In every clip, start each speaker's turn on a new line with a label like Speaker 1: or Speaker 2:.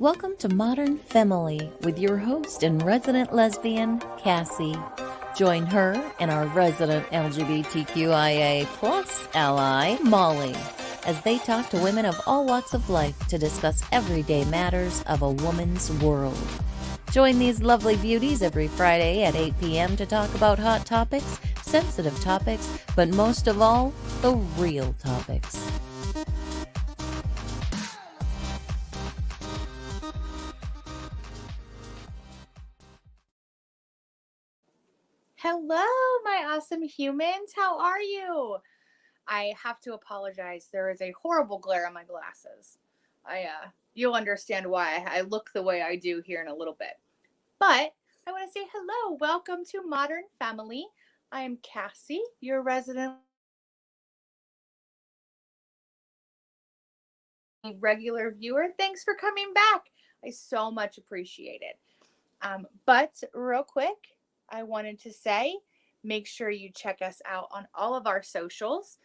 Speaker 1: Welcome to Modern Femme-ily with your host and resident lesbian, Cassie. Join her and our resident LGBTQIA plus ally, Molly, as they talk to women of all walks of life to discuss everyday matters of a woman's world. Join these lovely beauties every Friday at 8 p.m. to talk about hot topics, sensitive topics, but most of all, the real topics.
Speaker 2: Hello, my awesome humans. How are you? I have to apologize. There is a horrible glare on my glasses. You'll understand why I look the way I do here in a little bit. But I want to say hello. Welcome to Modern Femme-ily. I am Cassie, your resident regular viewer. Thanks for coming back. I so much appreciate it. But real quick, I wanted to say, make sure you check us out on all of our socials.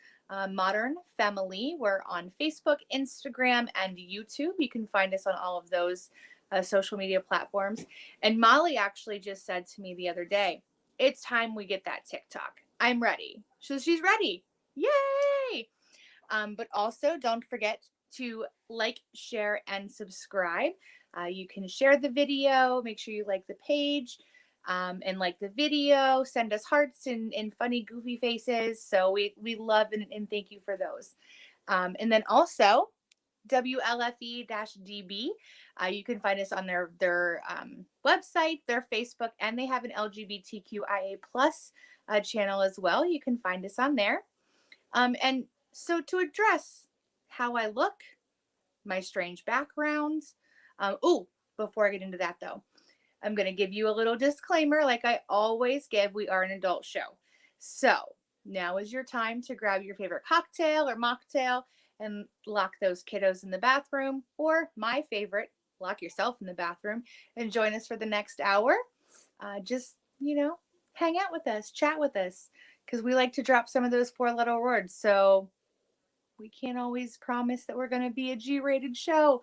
Speaker 2: Modern Femme-ily. We're on Facebook, Instagram, and YouTube. You can find us on all of those social media platforms. And Molly actually just said to me the other day, it's time we get that TikTok. I'm ready. So she's ready. Yay! But also, don't forget to like, share, and subscribe. You can share the video. Make sure you like the page and like the video. Send us hearts and funny, goofy faces. So we love and thank you for those. And then also, WLFE-DB. You can find us on their website, their Facebook, and they have an LGBTQIA plus channel as well. You can find us on there. And so to address how I look, my strange background. Before I get into that though, I'm going to give you a little disclaimer like I always give. We are an adult show. So now is your time to grab your favorite cocktail or mocktail and lock those kiddos in the bathroom, or my favorite, lock yourself in the bathroom and join us for the next hour. Just, hang out with us, chat with us, because we like to drop some of those 4-letter words. So we can't always promise that we're going to be a G-rated show.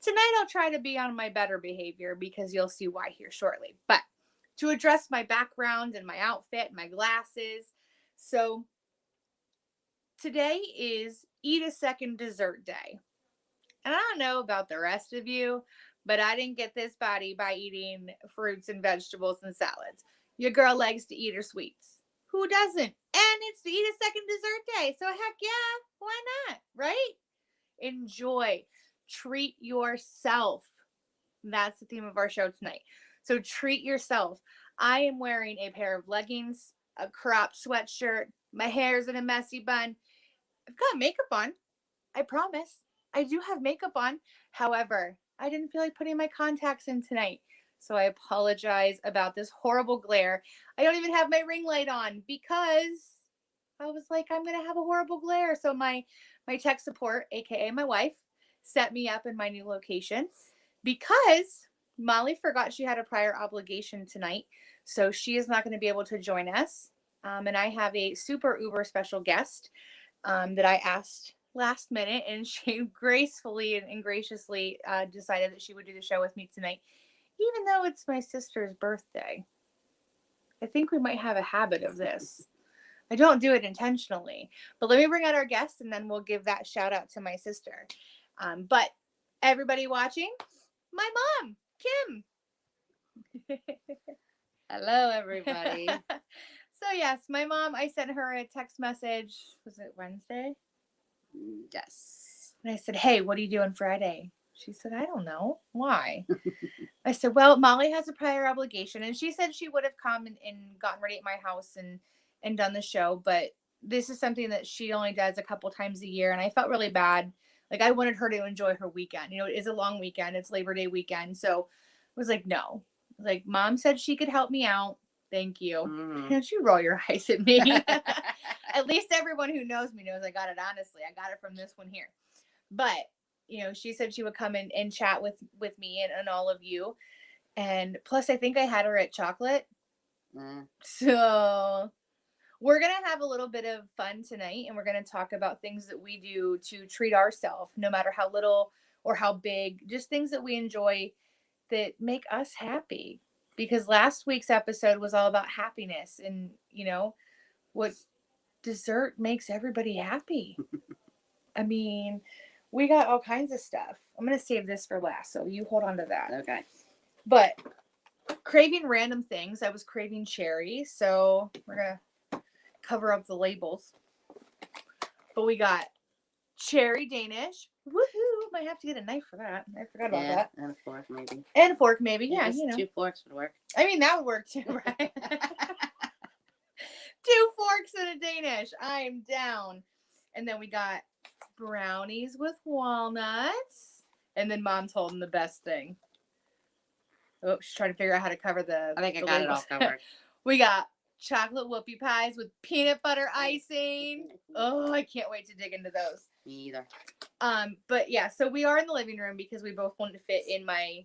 Speaker 2: Tonight I'll try to be on my better behavior because you'll see why here shortly. But to address my background and my outfit, my glasses. So today is Eat a Second Dessert Day. And I don't know about the rest of you, but I didn't get this body by eating fruits and vegetables and salads. Your girl likes to eat her sweets. Who doesn't? And it's the Eat a Second Dessert Day. So heck yeah, why not? Right? Enjoy. Treat yourself. That's the theme of our show tonight. So treat yourself. I am wearing a pair of leggings, a cropped sweatshirt. My hair's in a messy bun. I've got makeup on. I promise. I do have makeup on. However, I didn't feel like putting my contacts in tonight. So I apologize about this horrible glare. I don't even have my ring light on because I was like, I'm going to have a horrible glare. So my tech support, aka my wife, set me up in my new location because Molly forgot she had a prior obligation tonight. So she is not going to be able to join us. And I have a super uber special guest that I asked last minute, and she gracefully and graciously decided that she would do the show with me tonight, even though it's my sister's birthday. I think we might have a habit of this. I don't do it intentionally, but let me bring out our guest and then we'll give that shout out to my sister. But everybody watching, my mom, Kim.
Speaker 3: Hello, everybody.
Speaker 2: So yes, my mom, I sent her a text message. Was it Wednesday?
Speaker 3: Yes.
Speaker 2: And I said, hey, what are you doing Friday? She said, I don't know. Why? I said, well, Molly has a prior obligation. And she said she would have come and gotten ready at my house and done the show. But this is something that she only does a couple times a year. And I felt really bad. Like, I wanted her to enjoy her weekend. It is a long weekend. It's Labor Day weekend. So I was like, no. Like, Mom said she could help me out. Thank you.
Speaker 3: Mm.
Speaker 2: Don't you roll your eyes at me. At least everyone who knows me knows I got it honestly. I got it from this one here. But, she said she would come and chat with me and all of you. And plus, I think I had her at chocolate. So we're going to have a little bit of fun tonight. And we're going to talk about things that we do to treat ourselves, no matter how little or how big, just things that we enjoy that make us happy. Because last week's episode was all about happiness and, what dessert makes everybody happy. I mean, we got all kinds of stuff. I'm going to save this for last, so you hold on to that.
Speaker 3: Okay.
Speaker 2: But craving random things. I was craving cherry, so we're going to cover up the labels. But we got cherry Danish. Woohoo! Might have to get a knife for that. I forgot about that.
Speaker 3: And a fork, maybe.
Speaker 2: And a fork, maybe. Yeah,
Speaker 3: Just 2 forks would work.
Speaker 2: I mean, that would work too, right? 2 forks and a Danish. I'm down. And then we got brownies with walnuts. And then Mom's holding the best thing. Oh, she's trying to figure out how to cover the.
Speaker 3: I think I got
Speaker 2: labels.
Speaker 3: it all covered.
Speaker 2: We got chocolate whoopie pies with peanut butter icing. Oh, I can't wait to dig into those.
Speaker 3: Me either.
Speaker 2: But yeah, so we are in the living room because we both wanted to fit in my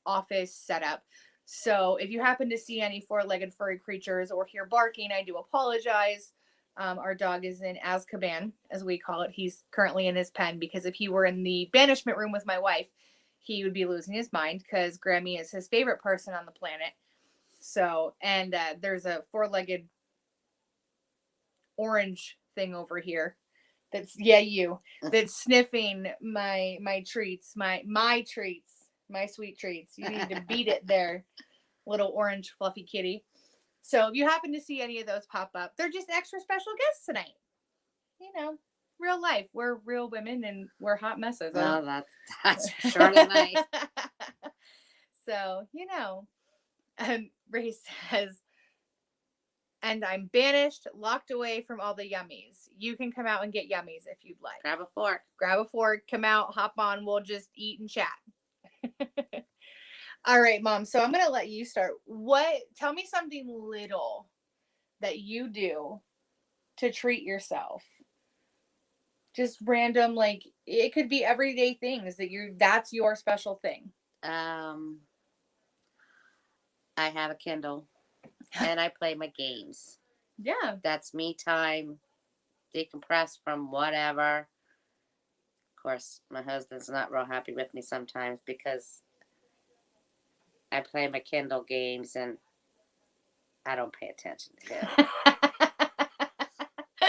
Speaker 2: office setup. So if you happen to see any 4-legged furry creatures or hear barking, I do apologize. Our dog is in Azkaban, as we call it. He's currently in his pen because if he were in the banishment room with my wife, he would be losing his mind because Grammy is his favorite person on the planet. So, and there's a 4-legged orange thing over here that's that's sniffing my treats, my treats, my sweet treats. You need to beat it there, little orange fluffy kitty. So if you happen to see any of those pop up, they're just extra special guests tonight. Real life. We're real women and we're hot messes.
Speaker 3: Oh, that's surely nice.
Speaker 2: So, and Ray says, and I'm banished, locked away from all the yummies. You can come out and get yummies if you'd like.
Speaker 3: Grab a fork.
Speaker 2: Grab a fork, come out, hop on. We'll just eat and chat. All right, Mom. So I'm going to let you start. Tell me something little that you do to treat yourself. Just random, like it could be everyday things that's your special thing.
Speaker 3: I have a Kindle and I play my games.
Speaker 2: Yeah.
Speaker 3: That's me time, decompress from whatever. Of course, my husband's not real happy with me sometimes because I play my Kindle games and I don't pay attention to him.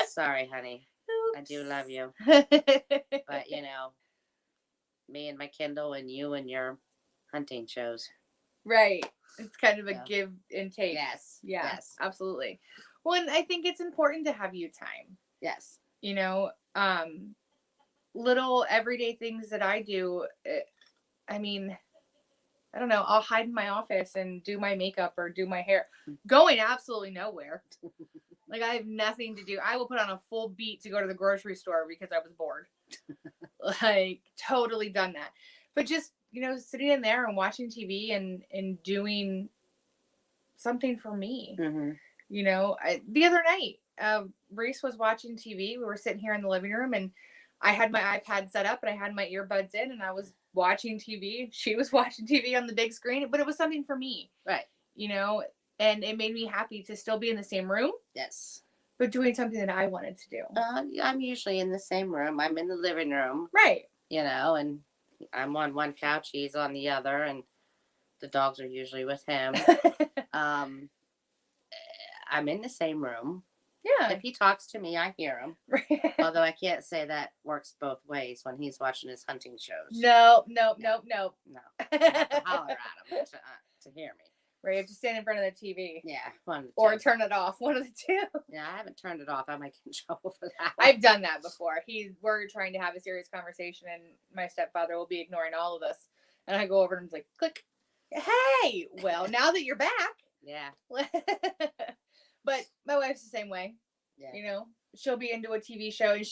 Speaker 3: Sorry, honey. Oops. I do love you. But, me and my Kindle and you and your hunting shows.
Speaker 2: Right. It's kind of a give and take.
Speaker 3: Yes.
Speaker 2: Yeah.
Speaker 3: Yes.
Speaker 2: Absolutely. Well, and I think it's important to have you time.
Speaker 3: Yes.
Speaker 2: Little everyday things that I do. I don't know. I'll hide in my office and do my makeup or do my hair. Going absolutely nowhere. Like I have nothing to do. I will put on a full beat to go to the grocery store because I was bored. Like totally done that. But just, sitting in there and watching TV and doing something for me. Mm-hmm. The other night, Reese was watching TV. We were sitting here in the living room and I had my iPad set up and I had my earbuds in and I was watching TV. She was watching TV on the big screen, but it was something for me.
Speaker 3: Right.
Speaker 2: And it made me happy to still be in the same room.
Speaker 3: Yes.
Speaker 2: But doing something that I wanted to do.
Speaker 3: I'm usually in the same room. I'm in the living room.
Speaker 2: Right.
Speaker 3: And I'm on one couch, he's on the other, and the dogs are usually with him. I'm in the same room.
Speaker 2: Yeah.
Speaker 3: If he talks to me, I hear him. Right. Although I can't say that works both ways when he's watching his hunting shows.
Speaker 2: No.
Speaker 3: No. I have to holler at him to hear me.
Speaker 2: Right, you have to stand in front of the TV.
Speaker 3: Yeah,
Speaker 2: or turn it off. One of the two.
Speaker 3: Yeah, I haven't turned it off. I might get in trouble for that.
Speaker 2: I've done that before. We're trying to have a serious conversation, and my stepfather will be ignoring all of us. And I go over and I'm like, click. Hey, well, now that you're back.
Speaker 3: Yeah.
Speaker 2: But my wife's the same way. Yeah. She'll be into a TV show, and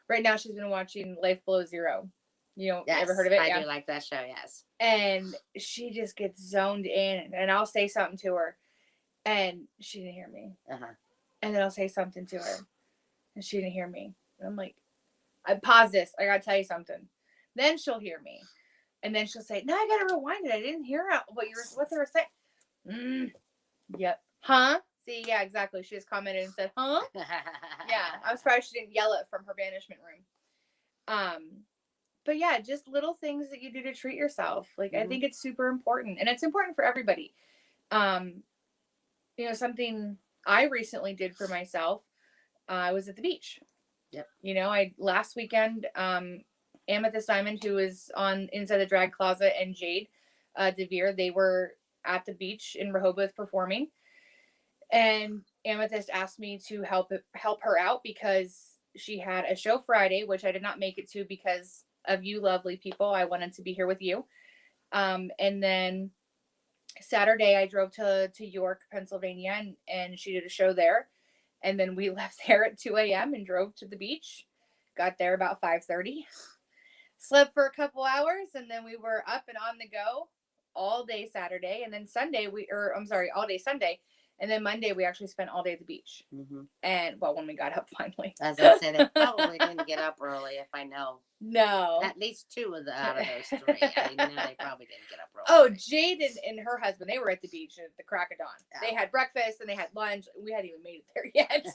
Speaker 2: right now she's been watching Life Below Zero. Yes, ever heard of it?
Speaker 3: I do like that show, yes.
Speaker 2: And she just gets zoned in, and I'll say something to her, and she didn't hear me. Uh-huh. And then I'll say something to her, and she didn't hear me. And I'm like, I pause this. I gotta tell you something. Then she'll hear me, and then she'll say, "No, I gotta rewind it. I didn't hear what they were saying." Yep. Huh? See, yeah, exactly. She just commented and said, "Huh?" Yeah, I'm surprised she didn't yell it from her banishment room. but yeah, just little things that you do to treat yourself. Like, I
Speaker 3: Mhm.
Speaker 2: think it's super important, and it's important for everybody. Um, something I recently did for myself, I was at the beach.
Speaker 3: Yep.
Speaker 2: I last weekend, Amethyst Diamond, who is on Inside the Drag Closet, and Jade DeVere, they were at the beach in Rehoboth performing, and Amethyst asked me to help her out because she had a show Friday, which I did not make it to because of you lovely people. I wanted to be here with you. And then Saturday I drove to York, Pennsylvania, and she did a show there. And then we left there at 2 a.m. and drove to the beach. Got there about 5:30. Slept for a couple hours, and then we were up and on the go all day Saturday. And then all day Sunday. And then Monday we actually spent all day at the beach.
Speaker 3: Mhm.
Speaker 2: And well, when we got up finally.
Speaker 3: As I said, they probably didn't get up early if I know.
Speaker 2: No.
Speaker 3: At least two out of those three. I know they probably didn't get up early.
Speaker 2: Oh, Jade and her husband, they were at the beach at the crack of dawn.
Speaker 3: Oh.
Speaker 2: They had breakfast and they had lunch. We hadn't even made it there yet.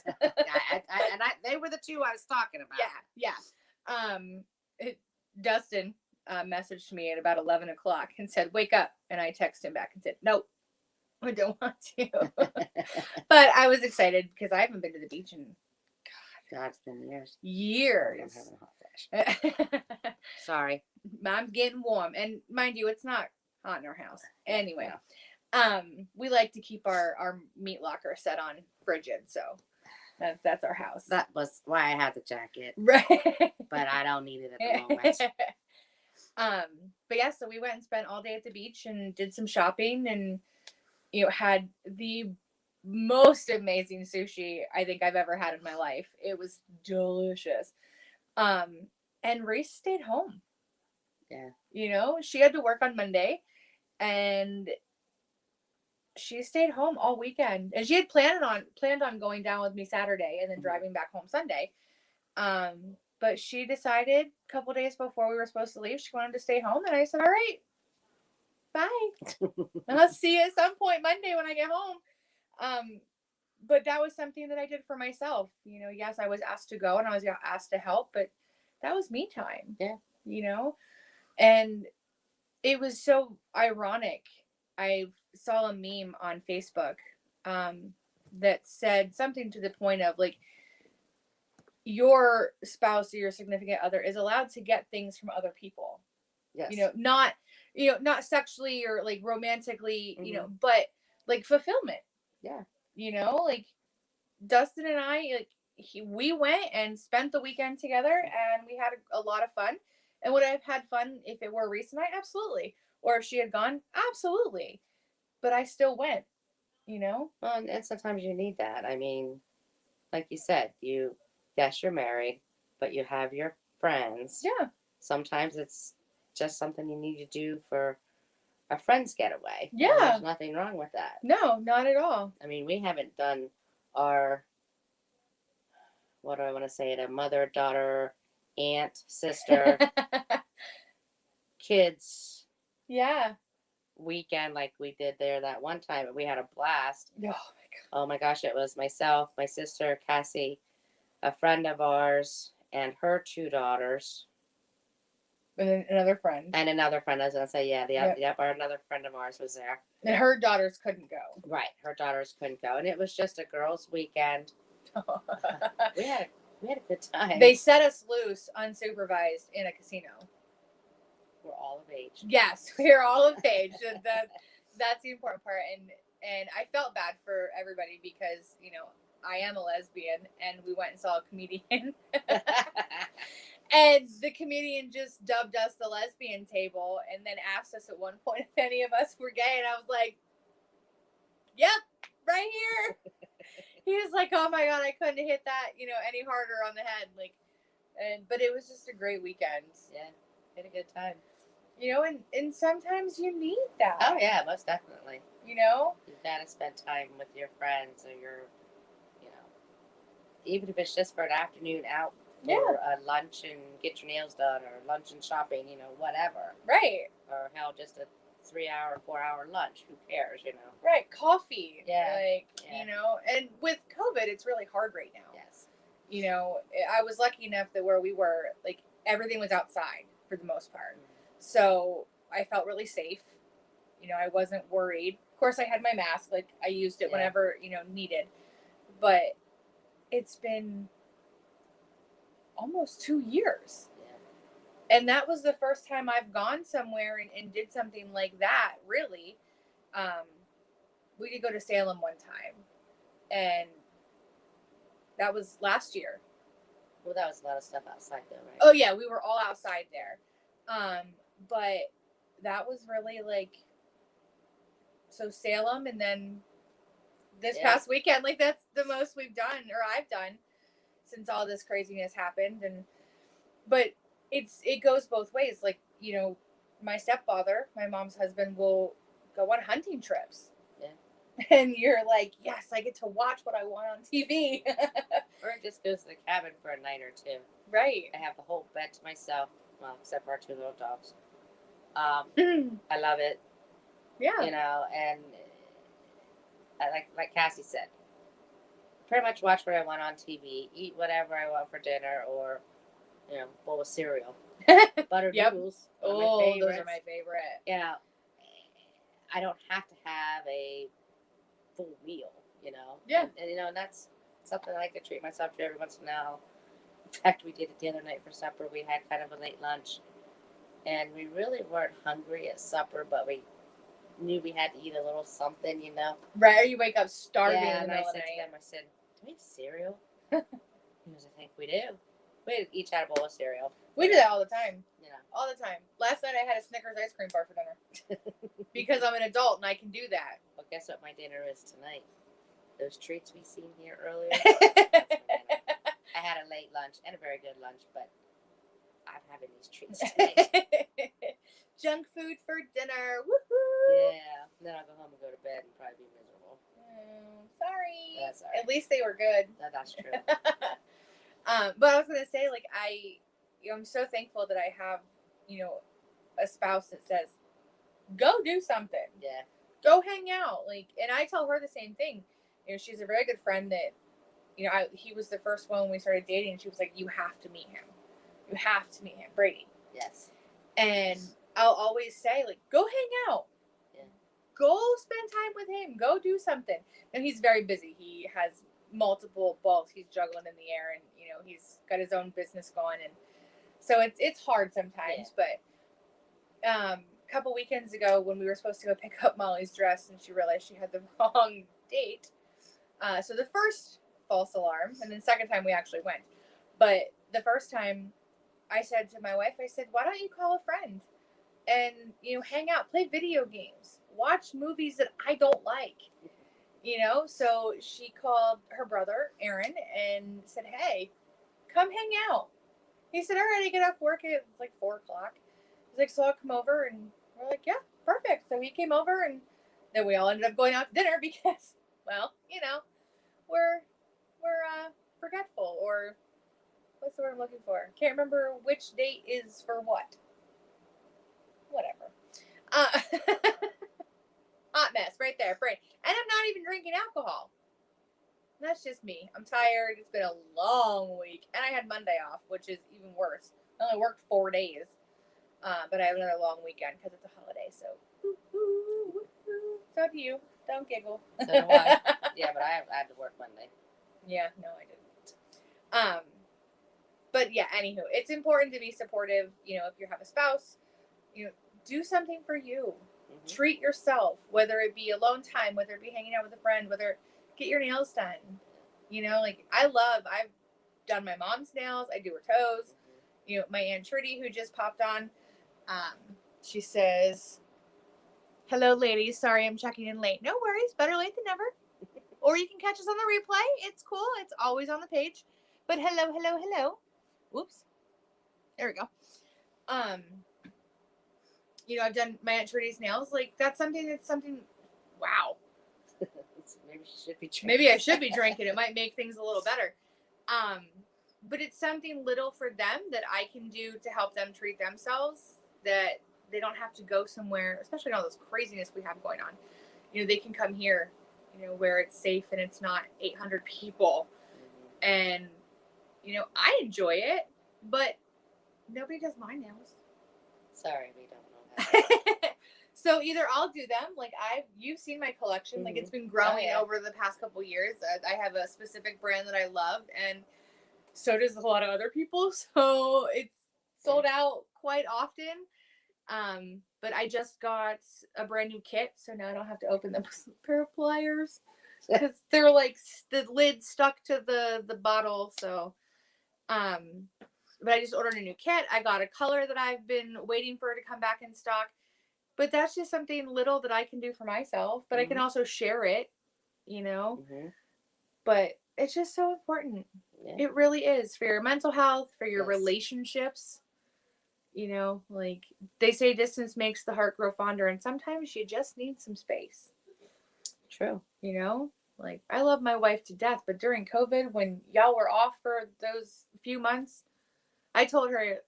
Speaker 3: They were the two I was talking about.
Speaker 2: Yeah. Dustin messaged me at about 11 o'clock and said, "Wake up." And I texted him back and said, "Nope, I don't want to." But I was excited because I haven't been to the beach in
Speaker 3: God, it's been years.
Speaker 2: years.
Speaker 3: I'm having a hot flash. Sorry.
Speaker 2: I'm getting warm. And mind you, it's not hot in our house. Anyway,
Speaker 3: Yeah.
Speaker 2: We like to keep our meat locker set on frigid, so that's our house.
Speaker 3: That was why I had the jacket.
Speaker 2: Right.
Speaker 3: But I don't need it at the moment.
Speaker 2: But yeah, so we went and spent all day at the beach and did some shopping, and had the most amazing sushi I think I've ever had in my life. It was delicious. And Reese stayed home.
Speaker 3: Yeah.
Speaker 2: She had to work on Monday, and she stayed home all weekend. And she had planned on going down with me Saturday and then driving back home Sunday. But she decided a couple days before we were supposed to leave, she wanted to stay home, and I said, "All right, bye. And I'll see you at some point Monday when I get home." But that was something that I did for myself. Yes, I was asked to go and I was asked to help, but that was me time.
Speaker 3: Yeah.
Speaker 2: And it was so ironic. I saw a meme on Facebook that said something to the point of like, your spouse or your significant other is allowed to get things from other people.
Speaker 3: Yes.
Speaker 2: Not sexually or like romantically,
Speaker 3: Mm-hmm.
Speaker 2: but like fulfillment.
Speaker 3: Yeah.
Speaker 2: Like Dustin and I, we went and spent the weekend together, and we had a lot of fun. And would I have had fun if it were Reese and I? Absolutely. Or if she had gone? Absolutely. But I still went,
Speaker 3: Well, and sometimes you need that. I mean, like you said, yes, you're married, but you have your friends.
Speaker 2: Yeah.
Speaker 3: Sometimes it's just something you need to do for a friend's getaway.
Speaker 2: Yeah.
Speaker 3: And there's nothing wrong with that.
Speaker 2: No, not at all.
Speaker 3: I mean, we haven't done our, what do I want to say it, a mother, daughter, aunt, sister, kids
Speaker 2: Yeah.
Speaker 3: weekend like we did there that one time, but we had a blast.
Speaker 2: Oh my God.
Speaker 3: Oh my gosh, it was myself, my sister, Cassie, a friend of ours, and her two daughters.
Speaker 2: And then another friend.
Speaker 3: And another friend, I was going to say, another friend of ours was there.
Speaker 2: And her daughters couldn't go.
Speaker 3: Right, her daughters couldn't go. And it was just a girls' weekend. we had a good time.
Speaker 2: They set us loose unsupervised in a casino.
Speaker 3: We're all of age.
Speaker 2: Yes, we're all of age. That's the important part. And I felt bad for everybody because, I am a lesbian, and we went and saw a comedian. And the comedian just dubbed us the lesbian table and then asked us at one point if any of us were gay. And I was like, "Yep, right here." He was like, "Oh my God, I couldn't hit that, any harder on the head." But it was just a great weekend.
Speaker 3: Yeah, had a good time.
Speaker 2: And sometimes you need that.
Speaker 3: Oh yeah, most definitely.
Speaker 2: You
Speaker 3: gotta spend time with your friends or even if it's just for an afternoon out for a lunch and get your nails done, or lunch and shopping, whatever.
Speaker 2: Right.
Speaker 3: Or hell, just a 3-hour, 4-hour lunch. Who cares,
Speaker 2: Right. Coffee.
Speaker 3: Yeah.
Speaker 2: And with COVID, it's really hard right now.
Speaker 3: Yes.
Speaker 2: I was lucky enough that where we were, everything was outside. for the most part. So I felt really safe. You know, I wasn't worried. Of course, I had my mask. Like, I used it whenever, you know, needed. But it's been almost 2 years. Yeah. And that was the first time I've gone somewhere and did something like that, really. We did go to Salem one time. And that was last year.
Speaker 3: Well, that was a lot of stuff outside, though, right?
Speaker 2: Oh, yeah. We were all outside there. But that was really, like... So Salem, and then this past weekend, like, that's the most we've done, or I've done, since all this craziness happened. But it goes both ways. Like, you know, my stepfather, my mom's husband, will go on hunting trips. Yeah. And you're like, yes, I get to watch what I want on TV.
Speaker 3: Or it just goes to the cabin for a night or two.
Speaker 2: Right.
Speaker 3: I have the whole bed to myself, well, except for our 2 little dogs. I love it. Yeah. You know, and like Cassie said, pretty much watch what I want on TV, eat whatever I want for dinner, or, you know, bowl of cereal. Buttered noodles.
Speaker 2: Oh, those are my favorite.
Speaker 3: You know, I don't have to have a full meal, you know. Yeah. And you know, and that's something I like to treat myself to every once in a while. In fact, we did it the other night for supper. We had kind of a late lunch, and we really weren't hungry at supper, but we knew we had to eat a little something, you know.
Speaker 2: Right, or you wake up starving in the
Speaker 3: middle of the night. I said, do we have cereal? He goes, I think we do. We each had a bowl of cereal.
Speaker 2: We do that all the time.
Speaker 3: You know.
Speaker 2: All the time. Last night I had a Snickers ice cream bar for dinner. Because I'm an adult and I can do that.
Speaker 3: Well, guess what my dinner is tonight? Those treats we seen here earlier. I had a late lunch and a very good lunch, but I'm having these treats tonight.
Speaker 2: Junk food for dinner. Woohoo!
Speaker 3: Yeah. Then I'll go home and go to bed and probably be miserable.
Speaker 2: Sorry.
Speaker 3: That's all right.
Speaker 2: At least they were good.
Speaker 3: No, that's true.
Speaker 2: But I was gonna say, like, I'm so thankful that I have, you know, a spouse that says, go do something.
Speaker 3: Yeah.
Speaker 2: Go hang out. Like, and I tell her the same thing. You know, she's a very good friend that, you know, he was the first one when we started dating, and she was like, you have to meet him. You have to meet him, Brady.
Speaker 3: Yes.
Speaker 2: And I'll always say, like, go hang out. Yeah. Go spend time with him. Go do something. And he's very busy. He has multiple balls he's juggling in the air, and, you know, he's got his own business going, and so it's hard sometimes. Yeah. But a couple weekends ago, when we were supposed to go pick up Molly's dress, and she realized she had the wrong date, so the first false alarm, and then second time we actually went, but the first time I said to my wife, I said, why don't you call a friend and, you know, hang out, play video games, watch movies that I don't like, you know? So she called her brother, Aaron, and said, hey, come hang out. He said, all right, I get off work at like 4 o'clock. He's like, so I'll come over, and we're like, yeah, perfect. So he came over, and then we all ended up going out to dinner because, well, you know, we're forgetful, or what's the word I'm looking for? Can't remember which date is for what. Whatever. Hot mess right there, brain. And I'm not even drinking alcohol. That's just me. I'm tired. It's been a long week, and I had Monday off, which is even worse. I only worked 4 days, but I have another long weekend because it's a holiday. So, so do you. Don't giggle.
Speaker 3: So do I. Yeah, but I had to work Monday.
Speaker 2: Yeah, no, I didn't. But yeah, anywho, it's important to be supportive. You know, if you have a spouse, you know, do something for you. Mm-hmm. Treat yourself, whether it be alone time, whether it be hanging out with a friend, whether get your nails done. You know, like I've done my mom's nails. I do her toes. Mm-hmm. You know, my Aunt Trudy, who just popped on, she says, hello, ladies. Sorry, I'm checking in late. No worries. Better late than never. Or you can catch us on the replay. It's cool. It's always on the page. But hello, hello, hello. Whoops. There we go. You know, I've done my Aunt Trudy's nails. Like, that's something, wow.
Speaker 3: Maybe she should be drinking.
Speaker 2: Maybe I should be drinking. It might make things a little better. But it's something little for them that I can do to help them treat themselves, that they don't have to go somewhere, especially all this craziness we have going on. You know, they can come here, you know, where it's safe and it's not 800 people. Mm-hmm. And, you know, I enjoy it, but nobody does my nails.
Speaker 3: Sorry, we don't know that.
Speaker 2: So either I'll do them, like you've seen my collection, like it's been growing over the past couple years. I have a specific brand that I love, and so does a lot of other people. So it's sold out quite often. But I just got a brand new kit, so now I don't have to open them with a pair of pliers because they're like the lid stuck to the bottle. So, but I just ordered a new kit. I got a color that I've been waiting for to come back in stock. But that's just something little that I can do for myself. But I can also share it, you know. But it's just so important. Yeah. It really is for your mental health, for your relationships. You know, like they say distance makes the heart grow fonder, and sometimes you just need some space. True. You know, like I love my wife to death, but during COVID, when y'all were off for those few months, I told her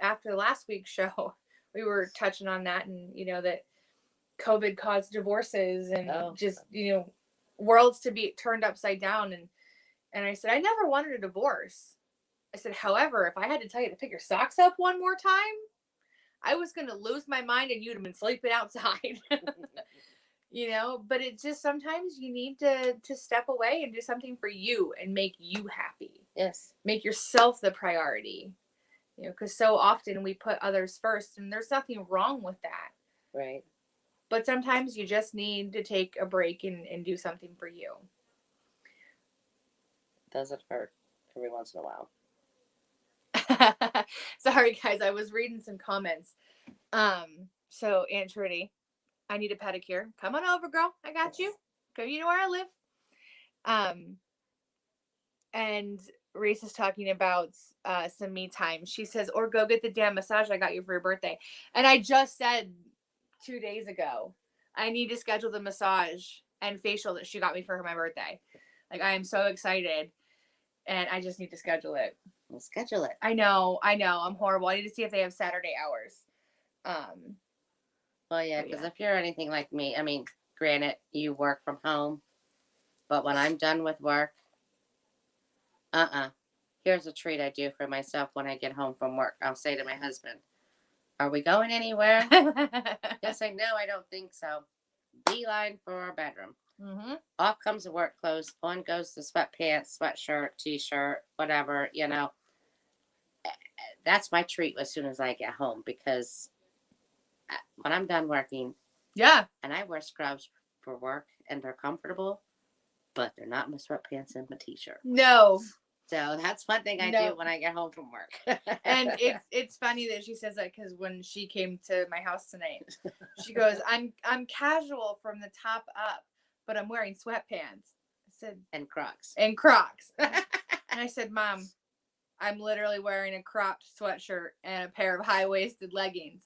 Speaker 2: after last week's show, we were touching on that, and you know that COVID caused divorces and just, you know, worlds to be turned upside down, and I said I never wanted a divorce. I said, however, if I had to tell you to pick your socks up one more time, I was going to lose my mind and you'd have been sleeping outside. You know, but it just sometimes you need to step away and do something for you and make you happy. Yes. Make yourself the priority. You know, because so often we put others first, and there's nothing wrong with that. Right. But sometimes you just need to take a break and do something for you. Doesn't hurt every once in a while. Sorry guys, I was reading some comments. So Aunt Trudy, I need a pedicure. Come on over, girl. I got you. Go, you know where I live. And Reese is talking about some me time. She says, or go get the damn massage I got you for your birthday. And I just said 2 days ago, I need to schedule the massage and facial that she got me for my birthday. Like, I am so excited, and I just need to schedule it. We'll schedule it. I know. I'm horrible. I need to see if they have Saturday hours. Well, yeah, because if you're anything like me, I mean, granted, you work from home, but when I'm done with work, here's a treat I do for myself when I get home from work. I'll say to my husband, are we going anywhere? He'll say, no, I don't think so. Beeline for our bedroom. Mm-hmm. Off comes the work clothes. On goes the sweatpants, sweatshirt, t-shirt, whatever, you know. That's my treat as soon as I get home, because when I'm done working, and I wear scrubs for work, and they're comfortable, but they're not my sweatpants and my t-shirt. No. So that's one thing I do when I get home from work. And it's funny that she says that, because when she came to my house tonight, she goes, I'm casual from the top up, but I'm wearing sweatpants. I said, and Crocs. And I said, Mom, I'm literally wearing a cropped sweatshirt and a pair of high-waisted leggings.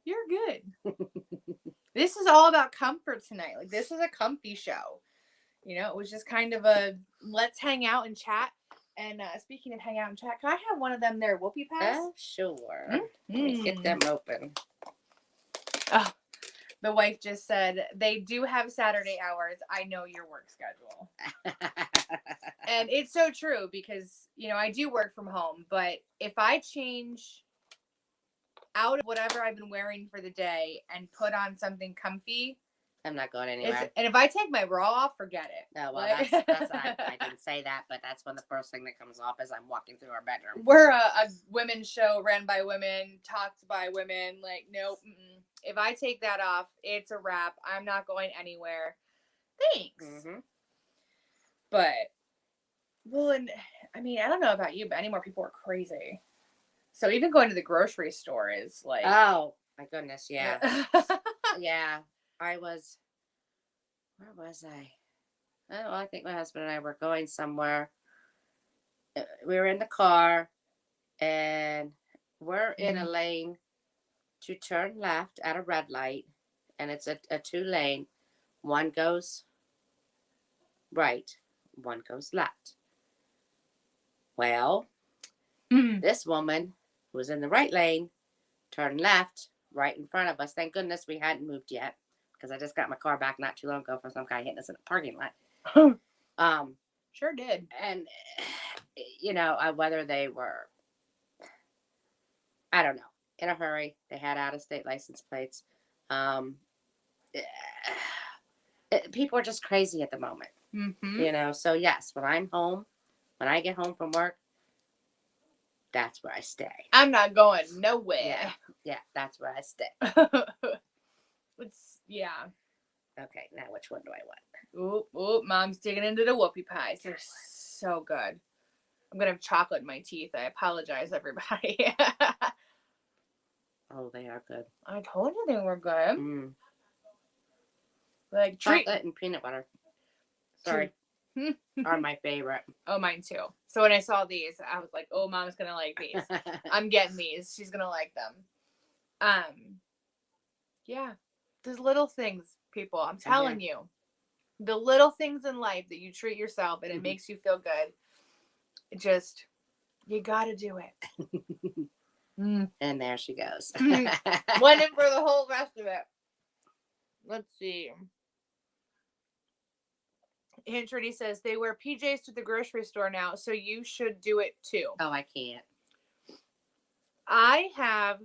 Speaker 2: You're good. This is all about comfort tonight. Like, this is a comfy show. You know, it was just kind of a let's hang out and chat. And speaking of hang out and chat, can I have one of them there whoopie pads? Oh, sure. Mm-hmm. Let me get them open. Oh, the wife just said, they do have Saturday hours. I know your work schedule. And it's so true, because, you know, I do work from home. But if I change out of whatever I've been wearing for the day and put on something comfy, I'm not going anywhere. And if I take my bra off, forget it. No, well, that's I didn't say that, but that's when the first thing that comes off is I'm walking through our bedroom. We're a women's show ran by women, talked by women. Like, nope. If I take that off, it's a wrap. I'm not going anywhere. Thanks. Mm-hmm. But, well, and I mean, I don't know about you, but anymore people are crazy. So even going to the grocery store is like... Oh, my goodness, yeah. Yeah. Where was I? Oh, I think my husband and I were going somewhere. We were in the car, and we're in a lane to turn left at a red light, and it's a 2-lane. One goes right, one goes left. Well, this woman who was in the right lane turned left right in front of us. Thank goodness we hadn't moved yet, because I just got my car back not too long ago from some guy hitting us in a parking lot. Sure did. And, you know, whether they were, I don't know.
Speaker 3: in a hurry. They had out-of-state license plates. Um, People are just crazy at the moment.
Speaker 2: Mm-hmm.
Speaker 3: So yes, when I'm home, when I get home from work, that's where I stay.
Speaker 2: I'm not going nowhere.
Speaker 3: Yeah, that's where I stay.
Speaker 2: Yeah.
Speaker 3: Okay, now which one do I want?
Speaker 2: Oop, Mom's digging into the whoopie pies. They're so good. I'm gonna have chocolate in my teeth. I apologize, everybody.
Speaker 3: Oh, they are good.
Speaker 2: I told you they were good. Like
Speaker 3: chocolate and peanut butter. Sorry, are my favorite.
Speaker 2: Oh, mine too. So when I saw these, I was like, "Oh, Mom's gonna like these. I'm getting these. She's gonna like them." Yeah, there's little things, people. I'm telling you, the little things in life that you treat yourself and it makes you feel good. Just, you gotta do it.
Speaker 3: And there she goes.
Speaker 2: Went in for the whole rest of it. Let's see. Aunt Trudy says they wear PJs to the grocery store now, so you should do it too.
Speaker 3: Oh, I can't.
Speaker 2: I have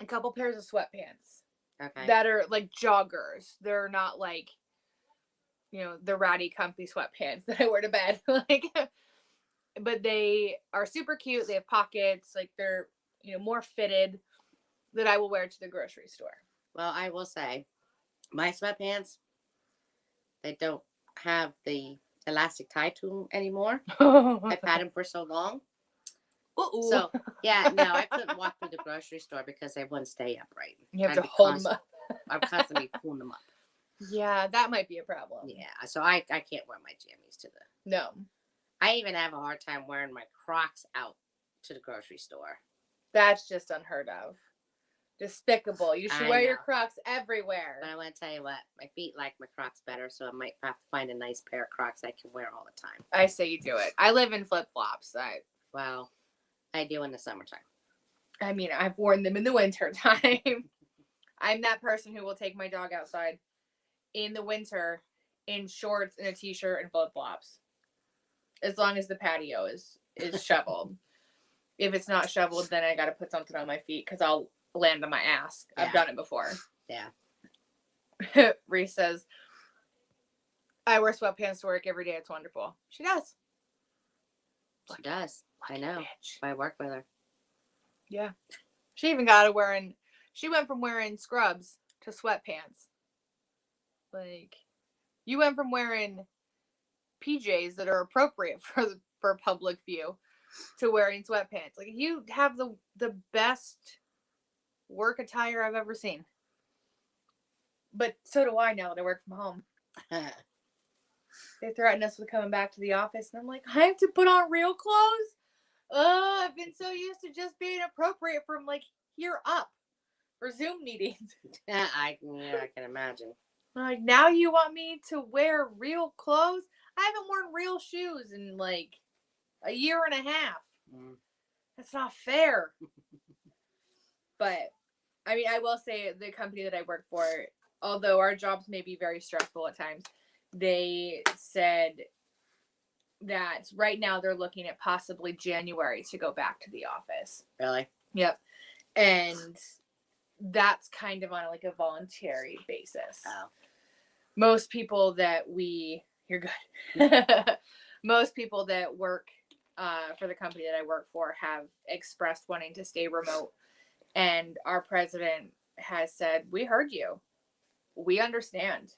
Speaker 2: a couple pairs of sweatpants.
Speaker 3: Okay.
Speaker 2: That are like joggers. They're not like, the ratty comfy sweatpants that I wear to bed. But they are super cute. They have pockets. Like they're, more fitted, that I will wear to the grocery store.
Speaker 3: Well, I will say, my sweatpants, they don't have the elastic tie to them anymore. I've had them for so long.
Speaker 2: Uh-oh.
Speaker 3: So, yeah, no, I couldn't walk through the grocery store because they wouldn't stay upright.
Speaker 2: You have to hold them up.
Speaker 3: I'm constantly pulling them up.
Speaker 2: Yeah, that might be a problem.
Speaker 3: Yeah, so I can't wear my jammies to the...
Speaker 2: No.
Speaker 3: I even have a hard time wearing my Crocs out to the grocery store.
Speaker 2: That's just unheard of. Despicable. You should wear your Crocs everywhere.
Speaker 3: But I want to tell you what, my feet like my Crocs better, so I might have to find a nice pair of Crocs I can wear all the time.
Speaker 2: I say you do it. I live in flip-flops.
Speaker 3: Well, I do in the summertime.
Speaker 2: I mean, I've worn them in the winter time. I'm that person who will take my dog outside in the winter in shorts and a t-shirt and flip-flops. As long as the patio is shoveled. If it's not shoveled, then I got to put something on my feet because I'll land on my ass. Yeah. I've done it before.
Speaker 3: Yeah.
Speaker 2: Reese says, I wear sweatpants to work every day. It's wonderful. She does.
Speaker 3: She does. I know. I work with her.
Speaker 2: Yeah. She even got she went from wearing scrubs to sweatpants. Like, you went from wearing PJs that are appropriate for public view to wearing sweatpants. Like, you have the best work attire I've ever seen. But so do I now that I work from home. They threaten us with coming back to the office, and I'm like, I have to put on real clothes? I've been so used to just being appropriate from like here up for Zoom meetings.
Speaker 3: I can imagine.
Speaker 2: Like, now you want me to wear real clothes? I haven't worn real shoes in like a year and a half. That's not fair. But I mean, I will say the company that I work for, although our jobs may be very stressful at times, they said that right now they're looking at possibly January to go back to the office.
Speaker 3: Really?
Speaker 2: Yep. And that's kind of on like a voluntary basis.
Speaker 3: Oh.
Speaker 2: Most people that you're good. Most people that work for the company that I work for have expressed wanting to stay remote. And our president has said, we heard you. We understand.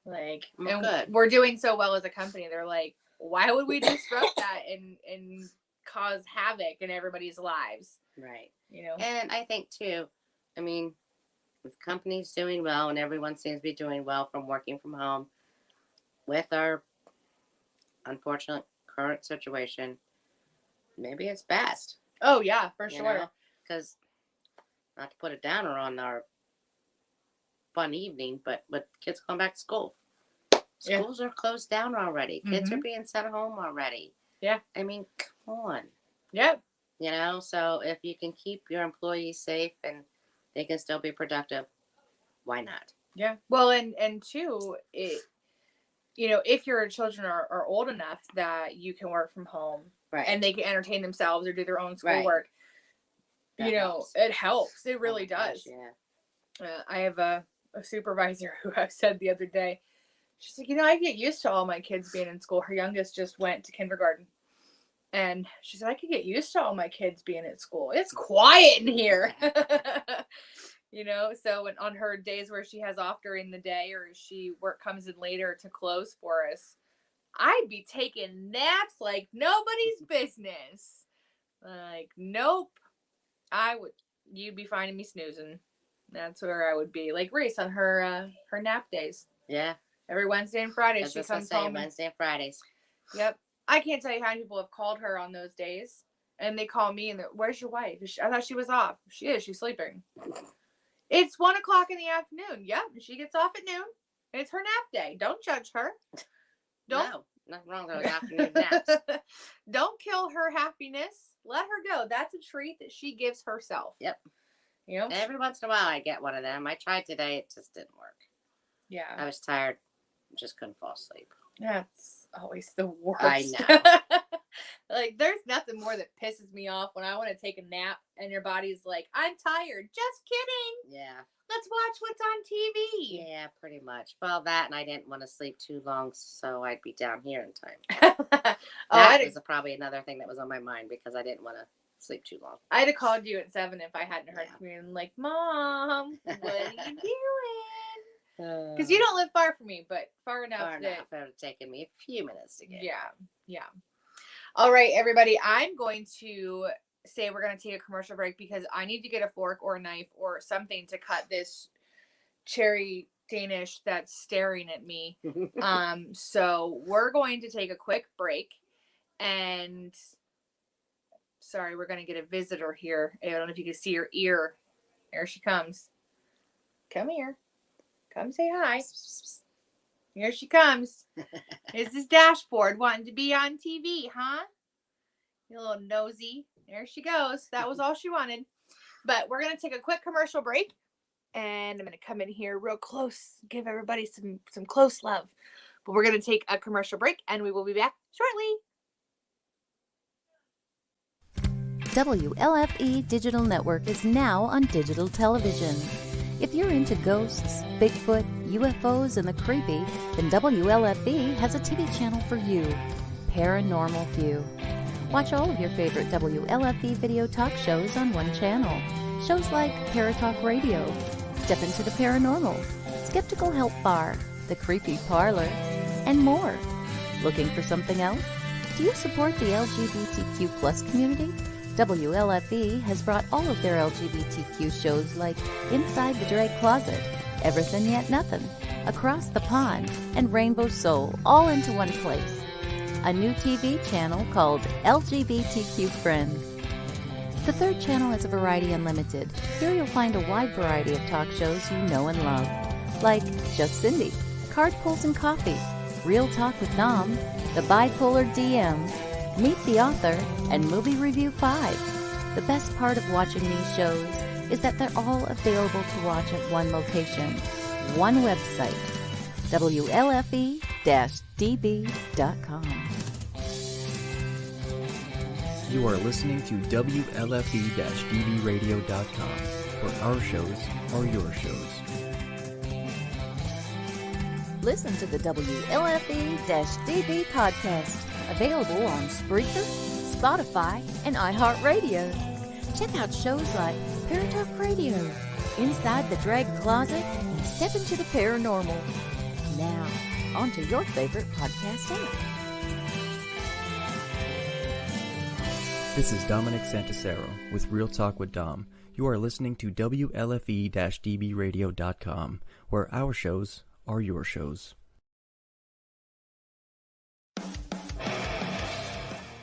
Speaker 2: Like, and we're doing so well as a company. They're like, why would we disrupt that and cause havoc in everybody's lives?
Speaker 3: Right. And I think too, I mean, if the company's doing well and everyone seems to be doing well from working from home, with our unfortunate current situation, maybe it's best.
Speaker 2: Oh yeah, for sure.
Speaker 3: Because not to put a downer on our fun evening, but with kids going back to school. Schools are closed down already. Kids are being sent home already.
Speaker 2: Yeah.
Speaker 3: I mean, come on.
Speaker 2: Yep.
Speaker 3: So if you can keep your employees safe and they can still be productive, why not?
Speaker 2: Yeah. Well, and two, if your children are old enough that you can work from home, right, and they can entertain themselves or do their own schoolwork,
Speaker 3: That
Speaker 2: you know,
Speaker 3: helps.
Speaker 2: it helps. It
Speaker 3: Oh
Speaker 2: really
Speaker 3: my gosh,
Speaker 2: does.
Speaker 3: yeah.
Speaker 2: I have a supervisor who I said the other day, she's like, you know, I get used to all my kids being in school. Her youngest just went to kindergarten. And she said, I could get used to all my kids being at school. It's quiet in here. You know, so when, on her days where she has off during the day or work comes in later to close for us, I'd be taking naps like nobody's business. Like, nope. You'd be finding me snoozing. That's where I would be. Like Reese on her nap days.
Speaker 3: Yeah.
Speaker 2: Every Wednesday and Friday she comes home.
Speaker 3: Wednesday and Fridays.
Speaker 2: Yep. I can't tell you how many people have called her on those days. And they call me and they're, where's your wife? I thought she was off. She is. She's sleeping. It's 1:00 in the afternoon. Yep. She gets off at noon. It's her nap day. Don't judge her.
Speaker 3: No, nothing wrong with afternoon naps.
Speaker 2: Don't kill her happiness. Let her go. That's a treat that she gives herself.
Speaker 3: Yep.
Speaker 2: You know?
Speaker 3: Every once in a while I get one of them. I tried today. It just didn't work.
Speaker 2: Yeah.
Speaker 3: I was tired. Just couldn't fall asleep.
Speaker 2: That's always the worst.
Speaker 3: I know.
Speaker 2: Like, there's nothing more that pisses me off when I want to take a nap and your body's like, I'm tired. Just kidding.
Speaker 3: Yeah.
Speaker 2: Let's watch what's on TV.
Speaker 3: Yeah, pretty much. Well, that and I didn't want to sleep too long, so I'd be down here in time. That was probably another thing that was on my mind because I didn't want to sleep too long.
Speaker 2: I'd have called you at 7 if I hadn't heard from you. And like, Mom, what are you doing? Because you don't live far from me, but far enough that
Speaker 3: it would have taken me a few minutes to get.
Speaker 2: Yeah. All right, everybody. I'm going to say we're going to take a commercial break because I need to get a fork or a knife or something to cut this cherry Danish that's staring at me. So we're going to take a quick break. And sorry, we're going to get a visitor here. I don't know if you can see her ear. There she comes. Come here. Come say hi. Here she comes. Here's this dashboard wanting to be on TV, huh? You little nosy. There she goes. That was all she wanted. But we're going to take a quick commercial break. And I'm going to come in here real close. Give everybody some close love. But we're going to take a commercial break. And we will be back shortly.
Speaker 1: WLFE Digital Network is now on digital television. If you're into ghosts, Bigfoot, UFOs, and the creepy, then WLFE has a TV channel for you, Paranormal View. Watch all of your favorite WLFE video talk shows on one channel. Shows like Paratalk Radio, Step Into the Paranormal, Skeptical Help Bar, The Creepy Parlor, and more. Looking for something else? Do you support the LGBTQ plus community? WLFE has brought all of their LGBTQ shows like Inside the Drag Closet, Everything Yet Nothing, Across the Pond, and Rainbow Soul all into one place. A new TV channel called LGBTQ Friends. The third channel is Variety Unlimited. Here you'll find a wide variety of talk shows you know and love, like Just Cindy, Card Pulls and Coffee, Real Talk with Dom, The Bipolar DMs, Meet the Author, and Movie Review 5. The best part of watching these shows is that they're all available to watch at one location, one website, WLFE-DB.com.
Speaker 4: You are listening to WLFE-DBRadio.com, where our shows are your shows.
Speaker 1: Listen to the WLFE-DB podcast, available on Spreaker, Spotify, and iHeartRadio. Check out shows like Paratalk Radio, Inside the Drag Closet, and Step Into the Paranormal. Now, on to your favorite podcast app.
Speaker 4: This is Dominic Santasero with Real Talk with Dom. You are listening to WLFE-DBRadio.com, where our shows are your shows.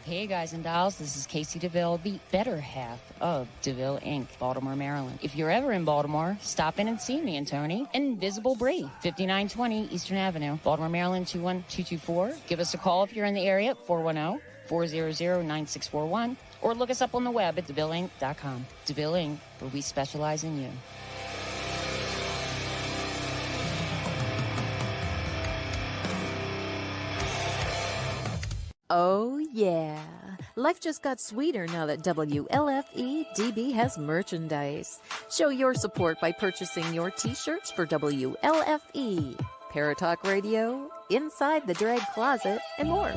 Speaker 5: Hey guys and dolls, this is Casey DeVille, the better half of DeVille Inc., Baltimore, Maryland. If you're ever in Baltimore, stop in and see me and Tony. Invisible Bree, 5920 Eastern Avenue, Baltimore, Maryland, 21224. Give us a call if you're in the area at 410-400-9641, or look us up on the web at DeVilleInc.com. DeVille Inc., where we specialize in you.
Speaker 1: Oh yeah,
Speaker 6: Life just got sweeter now that WLFE DB has merchandise. Show your support by purchasing your t-shirts for WLFE, Paratalk Radio, Inside the Drag Closet, and more.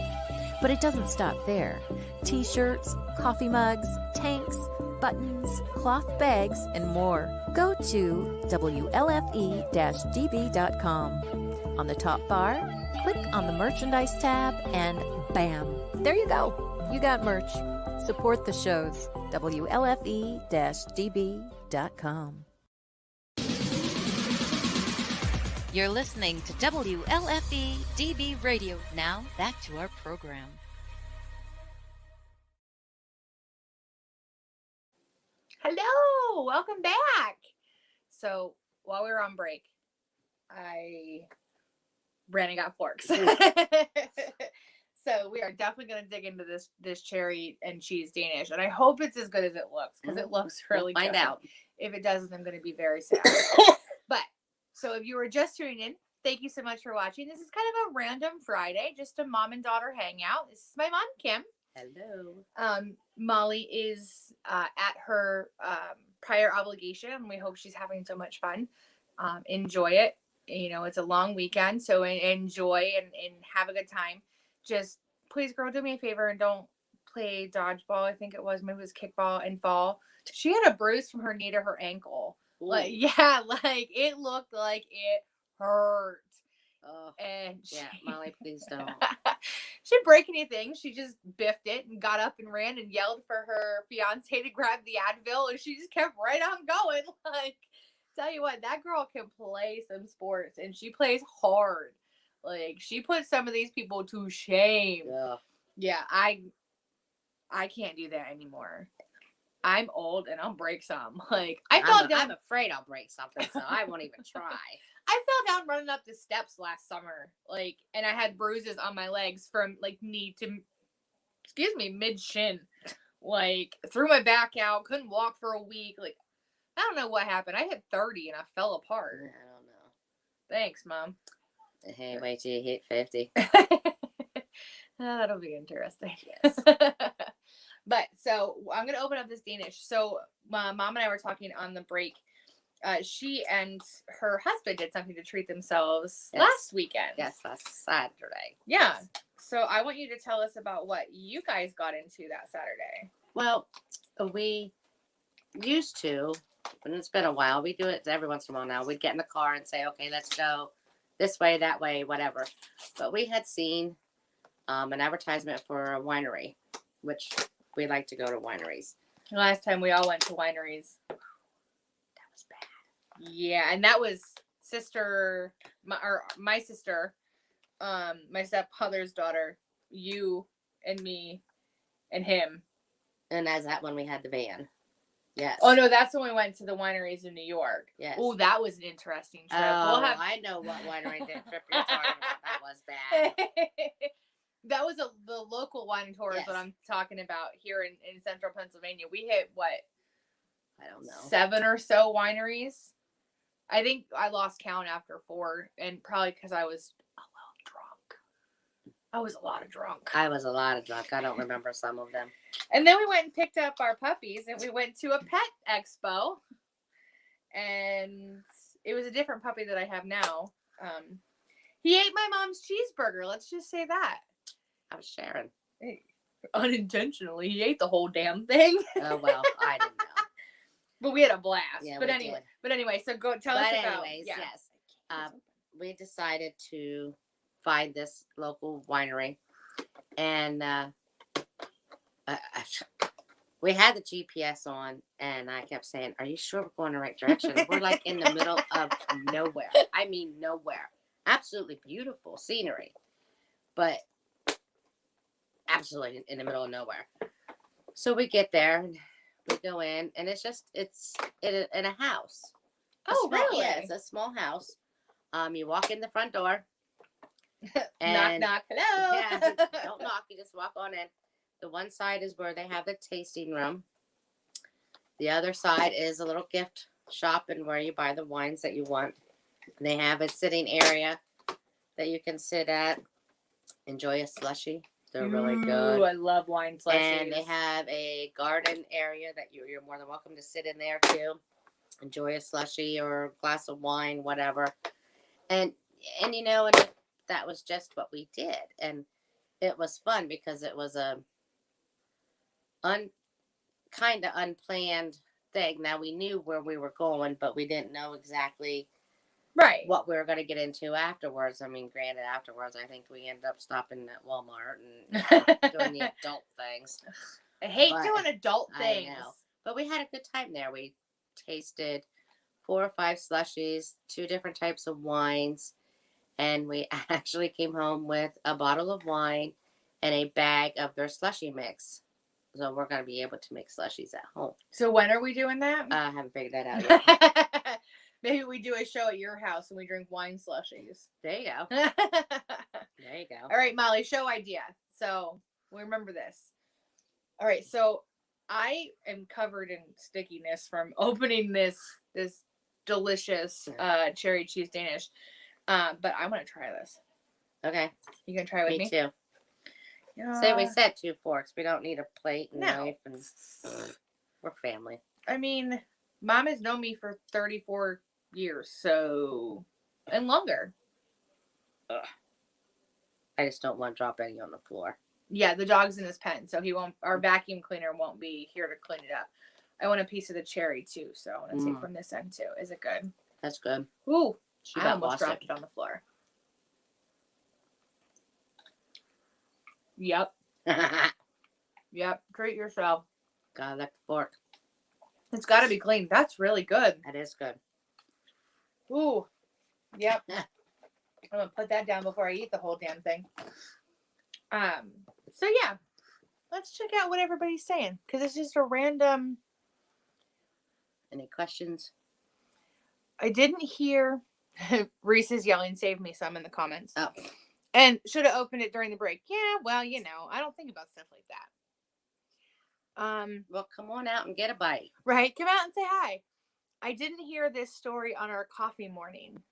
Speaker 6: But it doesn't stop there. T-shirts, coffee mugs, tanks, buttons, cloth bags, and more. Go to WLFE-DB.com. On the top bar, click on the merchandise tab and bam, there you go. You got merch. Support the shows. WLFE-DB.com.
Speaker 1: You're listening to WLFE DB Radio. Now, back to our program.
Speaker 2: Hello, welcome back. So while we were on break, I ran and got forks. So we are definitely going to dig into this cherry and cheese Danish, and I hope it's as good as it looks, because it looks really good.
Speaker 3: Find out.
Speaker 2: If it doesn't, I'm going to be very sad. But so if you were just tuning in, thank you so much for watching. This is kind of a random Friday, just a mom and daughter hangout. This is my mom, Kim.
Speaker 3: Hello.
Speaker 2: Molly is at her prior obligation, and we hope she's having so much fun. Enjoy it. You know, it's a long weekend, so enjoy and have a good time. Just please, girl, do me a favor and don't play dodgeball. I think it was, maybe it was kickball, and fall. She had a bruise from her knee to her ankle.
Speaker 3: Ooh.
Speaker 2: Like it looked like it hurt.
Speaker 3: Oh,
Speaker 2: and
Speaker 3: yeah, Molly, please don't.
Speaker 2: She didn't break anything. She just biffed it and got up and ran and yelled for her fiance to grab the Advil, and she just kept right on going. Like, tell you what, that girl can play some sports, and she plays hard. Like, she put some of these people to shame. Yeah, I can't do that anymore. I'm old and I'll break some. Like, I'm
Speaker 3: afraid I'll break something, so I won't even try.
Speaker 2: I fell down running up the steps last summer, like, and I had bruises on my legs from like knee to, mid shin. Like, threw my back out, couldn't walk for a week. Like, I don't know what happened. I hit 30 and I fell apart.
Speaker 3: I don't know.
Speaker 2: Thanks, Mom.
Speaker 3: Hey, wait till you hit 50.
Speaker 2: That'll be interesting. Yes. But so I'm going to open up this Danish. So my mom and I were talking on the break. She and her husband did something to treat themselves last weekend.
Speaker 3: Yes, last Saturday.
Speaker 2: Yeah. So I want you to tell us about what you guys got into that Saturday.
Speaker 3: Well, we used to, and it's been a while. We do it every once in a while now. We'd get in the car and say, okay, let's go this way, that way, whatever. But we had seen an advertisement for a winery, which we like to go to wineries.
Speaker 2: Last time we all went to wineries.
Speaker 3: That was bad.
Speaker 2: Yeah, and that was my sister, my stepmother's daughter, you and me and him.
Speaker 3: And as that when we had the van. Yes.
Speaker 2: Oh, no, that's when we went to the wineries in New York.
Speaker 3: Yes.
Speaker 2: Oh, that was an interesting trip.
Speaker 3: Oh, I know what winery trip you're talking about. That was bad.
Speaker 2: That was the local wine tour is what I'm talking about here in central Pennsylvania. We hit, what?
Speaker 3: I don't know.
Speaker 2: 7 or so wineries. I think I lost count after 4, and probably because I was a little drunk. I was a lot of drunk.
Speaker 3: I was a lot of drunk. I don't remember some of them.
Speaker 2: And then we went and picked up our puppies, and we went to a pet expo. And it was a different puppy that I have now. He ate my mom's cheeseburger. Let's just say that.
Speaker 3: I was sharing.
Speaker 2: Unintentionally, he ate the whole damn thing.
Speaker 3: Oh, well, I didn't know.
Speaker 2: But we had a blast.
Speaker 3: Yeah,
Speaker 2: but anyway, so go tell us about.
Speaker 3: Yes. We decided to find this local winery, and we had the GPS on, and I kept saying, "Are you sure we're going the right direction?" We're like in the middle of nowhere. I mean, nowhere. Absolutely beautiful scenery, but absolutely in the middle of nowhere. So we get there, and we go in, and it's in a house.
Speaker 2: Really?
Speaker 3: Yeah, it's a small house. You walk in the front door.
Speaker 2: And knock, hello.
Speaker 3: Yeah, don't knock. You just walk on in. The one side is where they have the tasting room. The other side is a little gift shop and where you buy the wines that you want. And they have a sitting area that you can sit at, enjoy a slushie. They're really
Speaker 2: Ooh,
Speaker 3: good.
Speaker 2: I love wine slushies.
Speaker 3: And they have a garden area that you're more than welcome to sit in there too. Enjoy a slushie or a glass of wine, whatever. And that was just what we did. And it was fun because it was a kind of unplanned thing. Now we knew where we were going, but we didn't know exactly what we were going to get into afterwards. I mean, granted, afterwards, I think we ended up stopping at Walmart and doing the adult things.
Speaker 2: I hate doing adult things.
Speaker 3: I know. But we had a good time there. We tasted 4 or 5 slushies, 2 different types of wines, and we actually came home with a bottle of wine and a bag of their slushie mix. So we're going to be able to make slushies at home.
Speaker 2: So when are we doing that?
Speaker 3: I haven't figured that out yet.
Speaker 2: Maybe we do a show at your house and we drink wine slushies.
Speaker 3: There you go.
Speaker 2: There
Speaker 3: you go.
Speaker 2: All right, Molly, show idea. So we remember this. All right, so I am covered in stickiness from opening this delicious cherry cheese Danish. But I'm gonna try this.
Speaker 3: Okay.
Speaker 2: You gonna try with me?
Speaker 3: Me too. So we said 2 forks. We don't need a plate and knife, and we're family.
Speaker 2: I mean, Mom has known me for 34 years, so and longer.
Speaker 3: Ugh. I just don't want to drop any on the floor.
Speaker 2: Yeah, the dog's in his pen, so he won't. Our vacuum cleaner won't be here to clean it up. I want a piece of the cherry too, so I want to take from this end too. Is it good?
Speaker 3: That's good.
Speaker 2: Ooh,
Speaker 3: She
Speaker 2: I almost dropped it on the floor. Yep. Yep. Treat yourself.
Speaker 3: Gotta lick the fork.
Speaker 2: It's got to be clean. That's really good.
Speaker 3: That is good.
Speaker 2: Ooh. Yep. I'm gonna put that down before I eat the whole damn thing. So yeah, let's check out what everybody's saying because it's just a random.
Speaker 3: Any questions?
Speaker 2: I didn't hear. Reese is yelling, "Save me some" in the comments.
Speaker 3: Oh.
Speaker 2: And should have opened it during the break. Yeah, well, I don't think about stuff like that.
Speaker 3: Well, come on out and get a bite.
Speaker 2: Right, come out and say hi. I didn't hear this story on our coffee morning.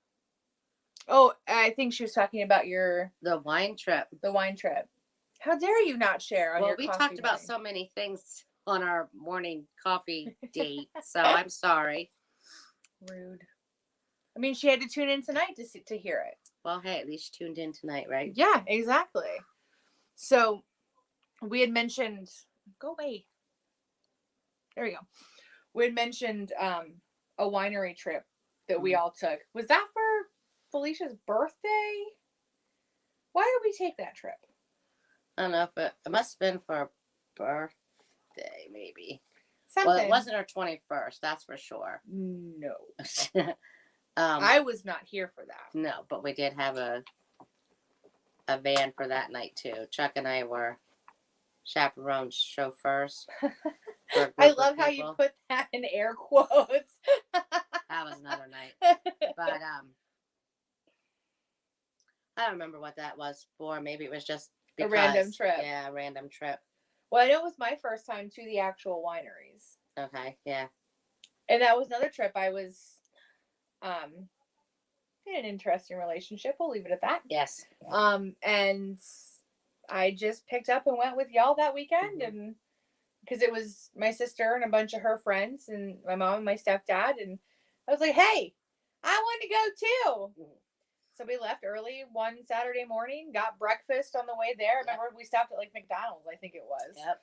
Speaker 2: Oh, I think she was talking about
Speaker 3: the wine trip.
Speaker 2: The wine trip. How dare you not share on your coffee
Speaker 3: we talked about
Speaker 2: morning.
Speaker 3: so many things on our morning coffee date, so I'm sorry.
Speaker 2: Rude. I mean, she had to tune in tonight to hear it.
Speaker 3: Well, hey, at least you tuned in tonight, right?
Speaker 2: Yeah, exactly. So we had mentioned, go away. There we go. We had mentioned a winery trip that we all took. Was that for Felicia's birthday? Why did we take that trip?
Speaker 3: I don't know, but it must have been for her birthday, maybe.
Speaker 2: Something.
Speaker 3: Well, it wasn't her 21st, that's for sure.
Speaker 2: No.
Speaker 3: I
Speaker 2: I was not here for that.
Speaker 3: No, but we did have a van for that night too. Chuck and I were chaperones, chauffeurs.
Speaker 2: I love how you put that in air quotes.
Speaker 3: That was another night. But I don't remember what that was for. Maybe it was just because,
Speaker 2: a random trip.
Speaker 3: Yeah, a random trip.
Speaker 2: Well, I know it was my first time to the actual wineries.
Speaker 3: Okay, yeah.
Speaker 2: And that was another trip. I was in an interesting relationship. We'll leave it at that.
Speaker 3: Yes.
Speaker 2: And I just picked up and went with y'all that weekend, and because it was my sister and a bunch of her friends and my mom and my stepdad, and I was like, hey, I want to go too. So we left early one Saturday morning, got breakfast on the way there. I remember we stopped at like McDonald's, I think it was.
Speaker 3: Yep.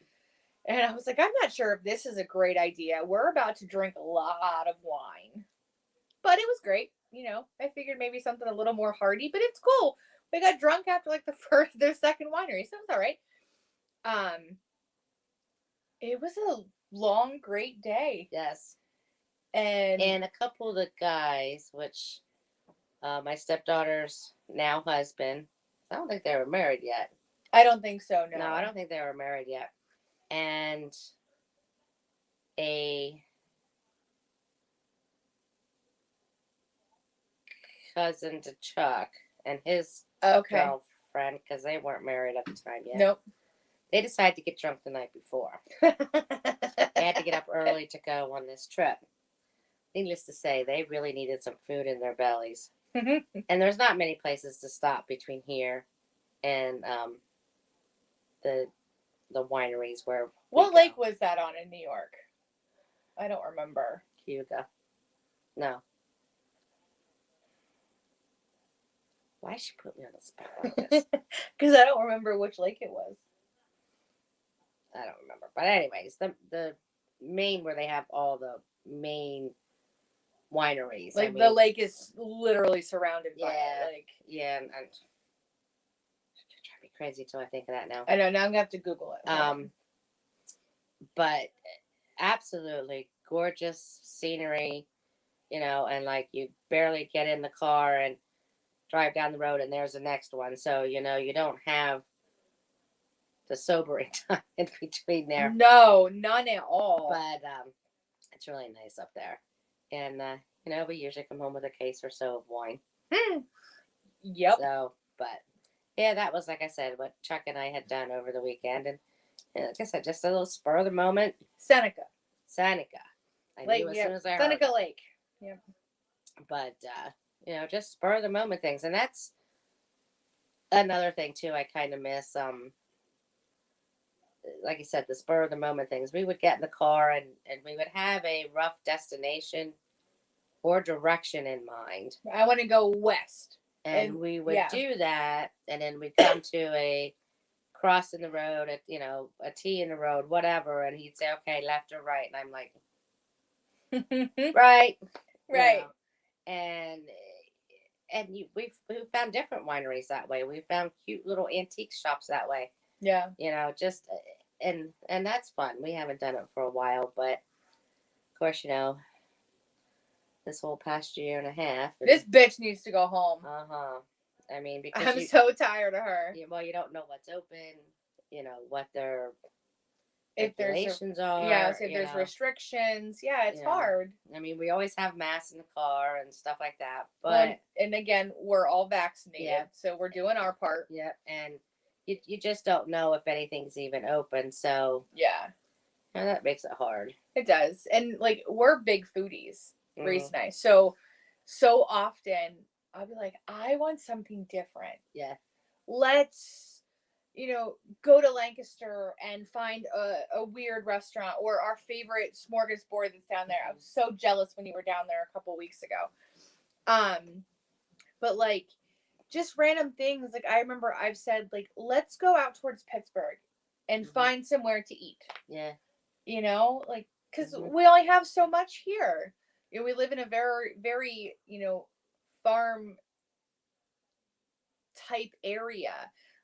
Speaker 2: And I was like, I'm not sure if this is a great idea. We're about to drink a lot of wine. But it was great. I figured maybe something a little more hearty, but it's cool. We got drunk after like their second winery, so it was all right. It was a long, great day.
Speaker 3: Yes.
Speaker 2: And
Speaker 3: a couple of the guys, which my stepdaughter's now husband, I don't think they were married yet.
Speaker 2: I don't think so, no.
Speaker 3: No, I don't think they were married yet. And a cousin to Chuck and his girlfriend, because they weren't married at the time yet.
Speaker 2: Nope.
Speaker 3: They decided to get drunk the night before. They had to get up early to go on this trip. Needless to say, they really needed some food in their bellies. And there's not many places to stop between here and the wineries where
Speaker 2: What lake was that on in New York? I don't remember.
Speaker 3: Cuba. No. Why did she put me on the spot like this?
Speaker 2: Because I don't remember which lake it was.
Speaker 3: I don't remember. But anyways, the Maine where they have all the main wineries.
Speaker 2: Like, the lake is literally surrounded by it. Like,
Speaker 3: yeah, and I'm trying to be crazy till I think of that now.
Speaker 2: I know, now I'm gonna have to Google it.
Speaker 3: But absolutely gorgeous scenery, and like you barely get in the car and drive down the road and there's the next one. So, you don't have the sobering time in between there.
Speaker 2: No, none at all.
Speaker 3: But it's really nice up there. And, we usually come home with a case or so of wine.
Speaker 2: Yep.
Speaker 3: So, but yeah, that was, like I said, what Chuck and I had done over the weekend. And like I said, just a little spur of the moment.
Speaker 2: Seneca.
Speaker 3: I knew as soon as I heard.
Speaker 2: Seneca Lake. Yep.
Speaker 3: But, just spur of the moment things. And that's another thing, too, I kind of miss. Like I said, the spur of the moment things. We would get in the car and we would have a rough destination or direction in mind.
Speaker 2: I want to go west.
Speaker 3: And we would do that. And then we'd come to a cross in the road, a T in the road, whatever. And he'd say, okay, left or right. And I'm like, right.
Speaker 2: Right.
Speaker 3: And we've found different wineries that way. We found cute little antique shops that way.
Speaker 2: Yeah.
Speaker 3: Just and that's fun. We haven't done it for a while, but of course, this whole past year and a half.
Speaker 2: This bitch needs to go home.
Speaker 3: I mean, because
Speaker 2: I'm so tired of her.
Speaker 3: Well, you don't know what's open. What their
Speaker 2: if
Speaker 3: regulations are.
Speaker 2: Yeah, so if there's restrictions, it's hard.
Speaker 3: I mean, we always have masks in the car and stuff like that. But
Speaker 2: and again, we're all vaccinated, so we're doing our part.
Speaker 3: Yeah, and you just don't know if anything's even open. So that makes it hard.
Speaker 2: It does, and like we're big foodies, Reese and I. So often I'll be like, I want something different.
Speaker 3: Yeah,
Speaker 2: let's go to Lancaster and find a weird restaurant or our favorite smorgasbord that's down there. I was so jealous when you were down there a couple weeks ago. But like just random things. Like I remember I've said like, let's go out towards Pittsburgh and find somewhere to eat.
Speaker 3: Yeah.
Speaker 2: Like, cause we only have so much here. We live in a very, very, farm type area.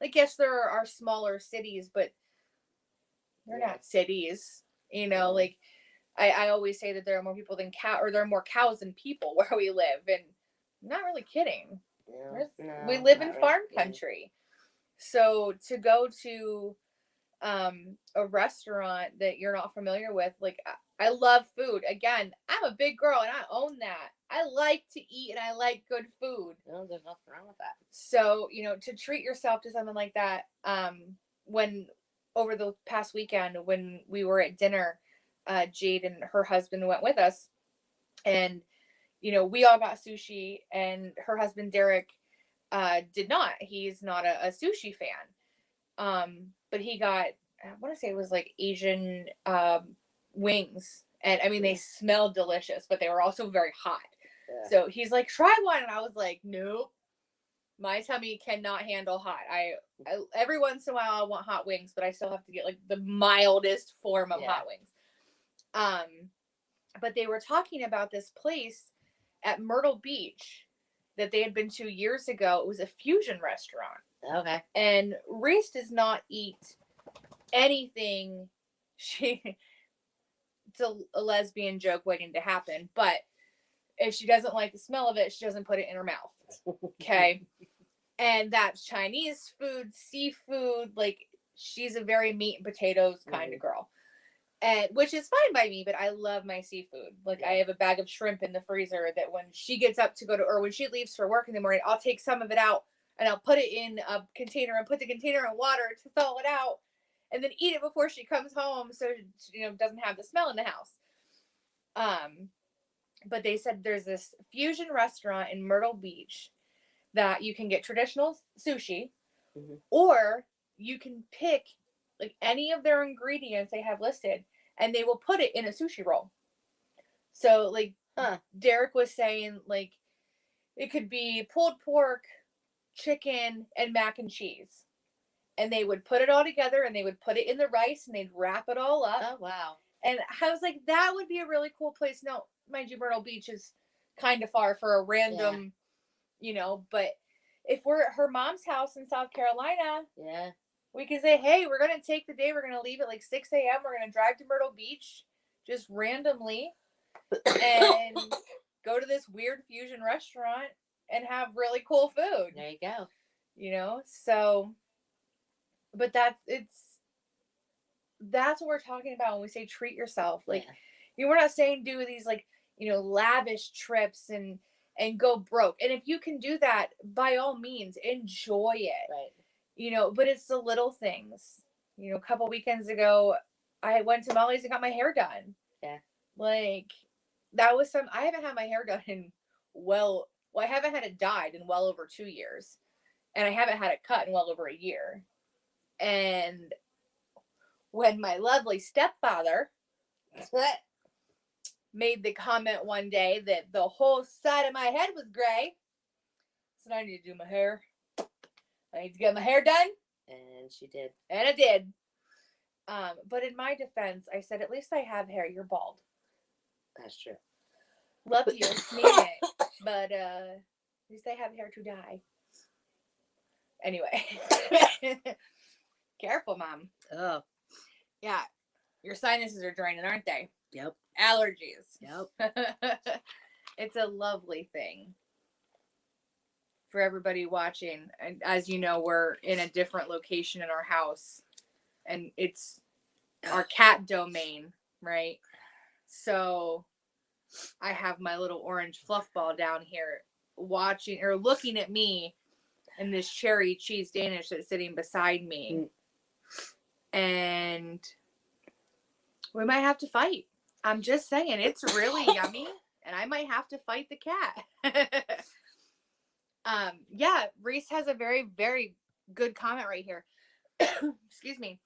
Speaker 2: Like, yes, there are smaller cities, but they're not cities, like I always say that there are more people than or there are more cows than people where we live. And I'm not really kidding. We live in farm country. So to go to a restaurant that you're not familiar with, like I love food. Again, I'm a big girl and I own that. I like to eat and I like good food.
Speaker 3: No, there's nothing wrong with that.
Speaker 2: So, to treat yourself to something like that, when over the past weekend when we were at dinner, Jade and her husband went with us, and we all got sushi, and her husband Derek did not. He's not a sushi fan. But he got, I want to say it was like Asian wings. And I mean, they smelled delicious, but they were also very hot. Yeah. So he's like, try one. And I was like, nope. My tummy cannot handle hot. I every once in a while I want hot wings, but I still have to get like the mildest form of hot wings. But they were talking about this place at Myrtle Beach that they had been to years ago. It was a fusion restaurant.
Speaker 3: Okay.
Speaker 2: And Reese does not eat anything. It's a lesbian joke waiting to happen, but if she doesn't like the smell of it, she doesn't put it in her mouth. Okay. And that's Chinese food, seafood. Like she's a very meat and potatoes kind of girl. And which is fine by me, but I love my seafood. Like I have a bag of shrimp in the freezer that when she gets up to go to, or when she leaves for work in the morning, I'll take some of it out and I'll put it in a container and put the container in water to thaw it out and then eat it before she comes home. So, doesn't have the smell in the house. But they said there's this fusion restaurant in Myrtle Beach that you can get traditional sushi or you can pick like any of their ingredients they have listed, and they will put it in a sushi roll. So like Derek was saying, like it could be pulled pork, chicken, and mac and cheese. And they would put it all together and they would put it in the rice and they'd wrap it all up.
Speaker 3: Oh, wow.
Speaker 2: And I was like, that would be a really cool place. No, mind you, Myrtle Beach is kind of far for a random, but if we're at her mom's house in South Carolina, we can say, hey, we're going to take the day. We're going to leave at like 6 a.m. We're going to drive to Myrtle Beach just randomly and go to this weird fusion restaurant and have really cool food.
Speaker 3: There you go.
Speaker 2: So, but that's what we're talking about when we say treat yourself. Like, we're not saying do these like, lavish trips and go broke. And if you can do that, by all means, enjoy it.
Speaker 3: Right.
Speaker 2: But it's the little things. A couple weekends ago, I went to Molly's and got my hair done.
Speaker 3: Yeah.
Speaker 2: Like, that was I haven't had my hair done in I haven't had it dyed in well over 2 years. And I haven't had it cut in well over a year. And when my lovely stepfather made the comment one day that the whole side of my head was gray, I said, I need to do my hair. I need to get my hair done.
Speaker 3: And she did.
Speaker 2: And I did. But in my defense, I said, at least I have hair. You're bald.
Speaker 3: That's true.
Speaker 2: Love you. Mean it. But at least I have hair to dye. Anyway. Careful, Mom.
Speaker 3: Oh.
Speaker 2: Yeah. Your sinuses are draining, aren't they?
Speaker 3: Yep.
Speaker 2: Allergies.
Speaker 3: Yep.
Speaker 2: It's a lovely thing for everybody watching. And as you know, we're in a different location in our house. And it's our cat domain, right? So I have my little orange fluff ball down here watching or looking at me and this cherry cheese Danish that's sitting beside me. And we might have to fight. I'm just saying, it's really yummy, and I might have to fight the cat. Reese has a very, very good comment right here. Excuse me.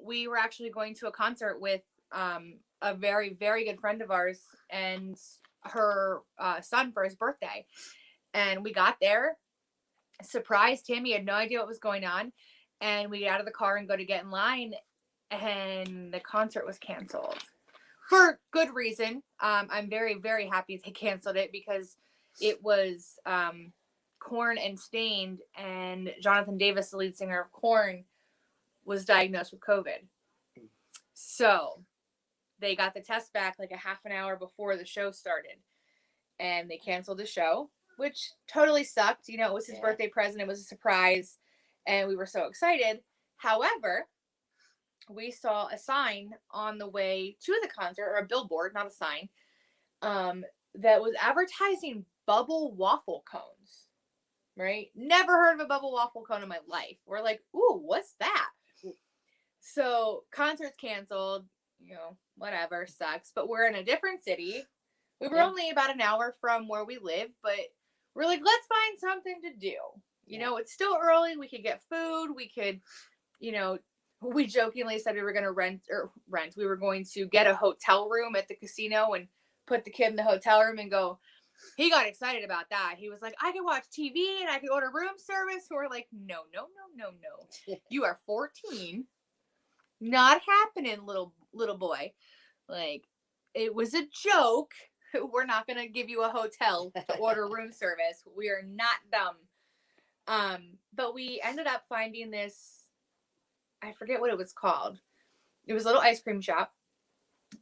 Speaker 2: We were actually going to a concert with a very, very good friend of ours and her son for his birthday. And we got there, surprised him. He had no idea what was going on. And we get out of the car and go to get in line, and the concert was canceled for good reason. I'm very, very happy they canceled it because it was Korn and Stained, and Jonathan Davis, the lead singer of Korn, was diagnosed with COVID. So they got the test back like a half an hour before the show started, and they canceled the show, which totally sucked. It was his birthday present. It was a surprise. And we were so excited. However, we saw a sign on the way to the concert, or a billboard, not a sign, that was advertising bubble waffle cones, right? Never heard of a bubble waffle cone in my life. We're like, ooh, what's that? So concert's canceled, whatever, sucks. But we're in a different city. We were only about an hour from where we live, but we're like, let's find something to do. It's still early. We could get food. We could, we jokingly said we were going to rent. We were going to get a hotel room at the casino and put the kid in the hotel room and go. He got excited about that. He was like, I could watch TV and I could order room service. And we're like, no. You are 14. Not happening, little boy. Like, it was a joke. We're not going to give you a hotel to order room service. We are not dumb. But we ended up finding this, I forget what it was called. It was a little ice cream shop.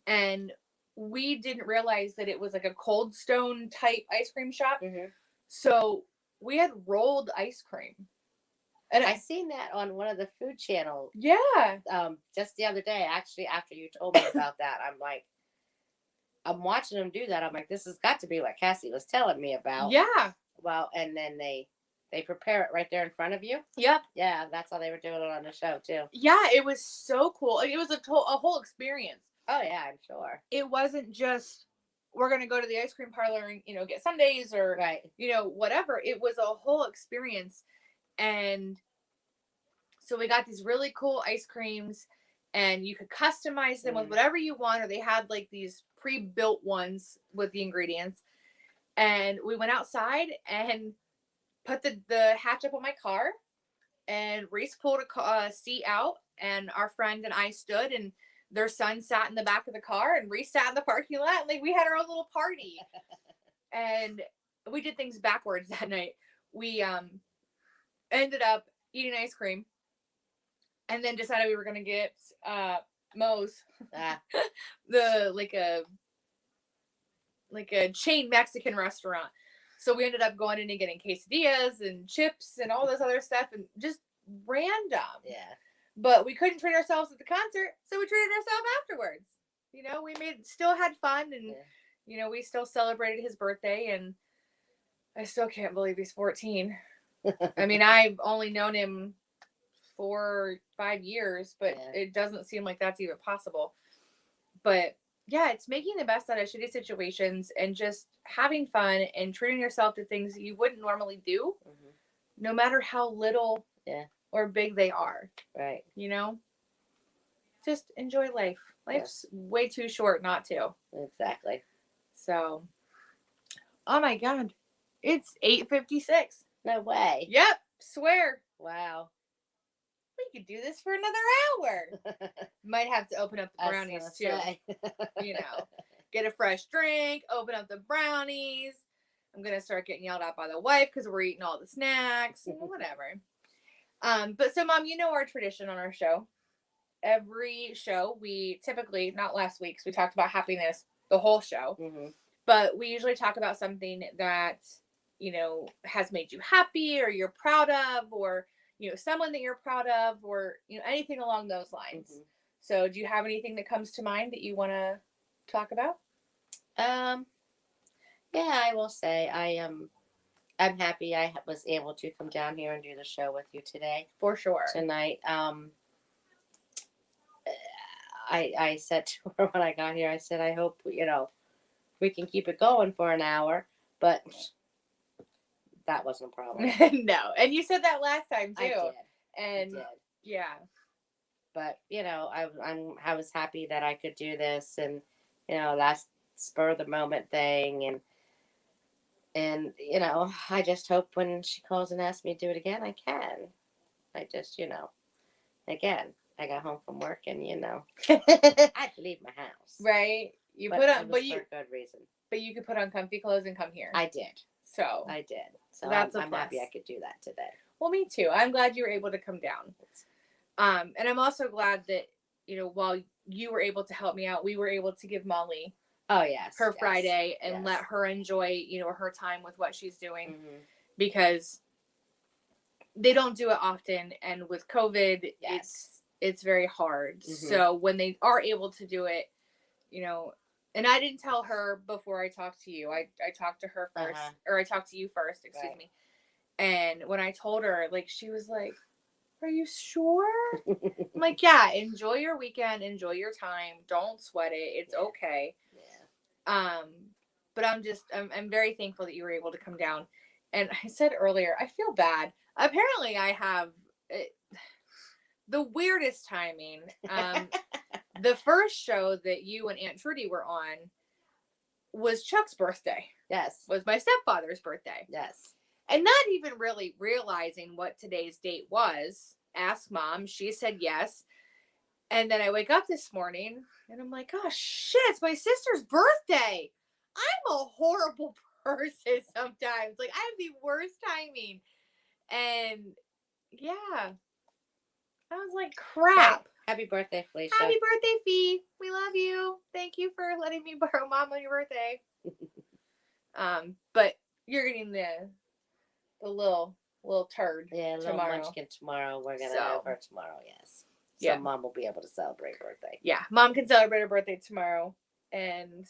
Speaker 2: And we didn't realize that it was like a Cold Stone type ice cream shop. Mm-hmm. So we had rolled ice cream. And
Speaker 3: I seen that on one of the food channels.
Speaker 2: Yeah.
Speaker 3: Just the other day, actually, after you told me about that, I'm watching them do that. I'm like, this has got to be what Cassie was telling me about.
Speaker 2: Yeah.
Speaker 3: Well, and then they prepare it right there in front of you.
Speaker 2: Yep.
Speaker 3: Yeah, that's how they were doing it on the show too.
Speaker 2: Yeah, it was so cool. It was a whole experience.
Speaker 3: Oh yeah, I'm sure.
Speaker 2: It wasn't just we're gonna go to the ice cream parlor and get sundaes or
Speaker 3: right.
Speaker 2: Whatever. It was a whole experience, and So we got these really cool ice creams, and you could customize them with whatever you want, or they had like these pre-built ones with the ingredients. And we went outside and put the hatch up on my car, and Reese pulled a seat out, and our friend and I stood, and their son sat in the back of the car, and Reese sat in the parking lot, and like we had our own little party. And we did things backwards that night. We ended up eating ice cream, and then decided we were gonna get Moe's, the like a chain Mexican restaurant. So we ended up going in and getting quesadillas and chips and all this other stuff, and just random.
Speaker 3: Yeah.
Speaker 2: But we couldn't treat ourselves at the concert, so we treated ourselves afterwards. We still had fun, and we still celebrated his birthday, and I still can't believe he's 14. I mean, I've only known him 4 or 5 years, but it doesn't seem like that's even possible. But yeah, it's making the best out of shitty situations and just having fun and treating yourself to things that you wouldn't normally do, no matter how little or big they are.
Speaker 3: Right.
Speaker 2: Just enjoy life. Life's way too short not to.
Speaker 3: Exactly.
Speaker 2: So, oh my God, it's 8:56.
Speaker 3: No way.
Speaker 2: Yep, swear.
Speaker 3: Wow.
Speaker 2: We could do this for another hour. Might have to open up the brownies too. Get a fresh drink, open up the brownies. I'm going to start getting yelled at by the wife because we're eating all the snacks, whatever. But so Mom, our tradition on our show. Every show, we typically, not last week, because we talked about happiness the whole show, but we usually talk about something that, has made you happy or you're proud of, or, someone that you're proud of, or, anything along those lines. So do you have anything that comes to mind that you want to talk about?
Speaker 3: Yeah, I will say I'm happy I was able to come down here and do the show with you today.
Speaker 2: For sure.
Speaker 3: Tonight. I said to her when I got here, I said, I hope, we can keep it going for an hour, but that wasn't a problem.
Speaker 2: No. And you said that last time too.
Speaker 3: I did.
Speaker 2: And
Speaker 3: I did.
Speaker 2: Yeah.
Speaker 3: But, I was happy that I could do this, and, last spur of the moment thing. And, I just hope when she calls and asks me to do it again, I can. I just, again, I got home from work and, I had to leave my house.
Speaker 2: Right. You
Speaker 3: but
Speaker 2: put on,
Speaker 3: it was
Speaker 2: but
Speaker 3: for
Speaker 2: you,
Speaker 3: a good reason.
Speaker 2: but you could put on comfy clothes and come here.
Speaker 3: I did.
Speaker 2: So
Speaker 3: I'm
Speaker 2: plus.
Speaker 3: happy I could do that today.
Speaker 2: Well, me too. I'm glad you were able to come down. And I'm also glad that, while you were able to help me out, we were able to give Molly her Friday and let her enjoy, her time with what she's doing, because they don't do it often. And with COVID, it's very hard. So when they are able to do it, and I didn't tell her before I talked to you. I talked to her first, or I talked to you first, excuse me. And when I told her, she was like, "Are you sure?" I'm like, "Yeah, enjoy your weekend, enjoy your time. Don't sweat it. It's okay." Yeah. But I'm very thankful that you were able to come down. And I said earlier, I feel bad. Apparently I have the weirdest timing. The first show that you and Aunt Trudy were on was Chuck's birthday.
Speaker 3: Yes.
Speaker 2: Was my stepfather's birthday.
Speaker 3: Yes.
Speaker 2: And not even really realizing what today's date was. Asked Mom. She said yes. And then I wake up this morning and I'm like, oh shit, it's my sister's birthday. I'm a horrible person sometimes. I have the worst timing. And yeah. I was like, crap.
Speaker 3: Happy birthday, Felicia.
Speaker 2: Happy birthday, Fee. We love you. Thank you for letting me borrow Mom on your birthday. But you're getting the little turd tomorrow.
Speaker 3: Little munchkin tomorrow. We're gonna have her tomorrow. Yes. So Mom will be able to celebrate her birthday. Yeah,
Speaker 2: Mom can celebrate her birthday tomorrow, and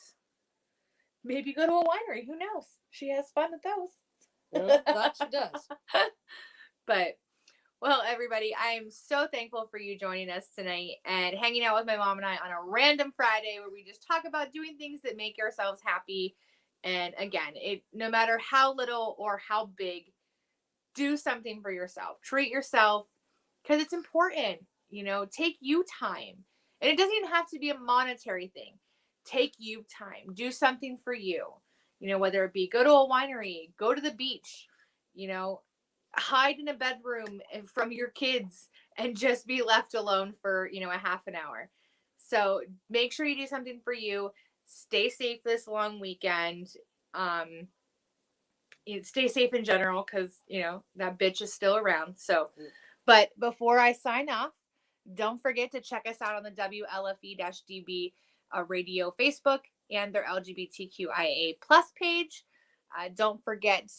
Speaker 2: maybe go to a winery. Who knows? She has fun at those.
Speaker 3: That she does.
Speaker 2: But. Well, everybody, I am so thankful for you joining us tonight and hanging out with my mom and I on a random Friday where we just talk about doing things that make ourselves happy. And again, no matter how little or how big, do something for yourself. Treat yourself. because it's important. Take you time. And it doesn't even have to be a monetary thing. Take you time. Do something for you. Whether it be go to a winery, go to the beach, hide in a bedroom from your kids and just be left alone for, a half an hour. So make sure you do something for you. Stay safe this long weekend. Stay safe in general, because, that bitch is still around. So, but before I sign off, don't forget to check us out on the WLFE-DB radio Facebook and their LGBTQIA plus page. Don't forget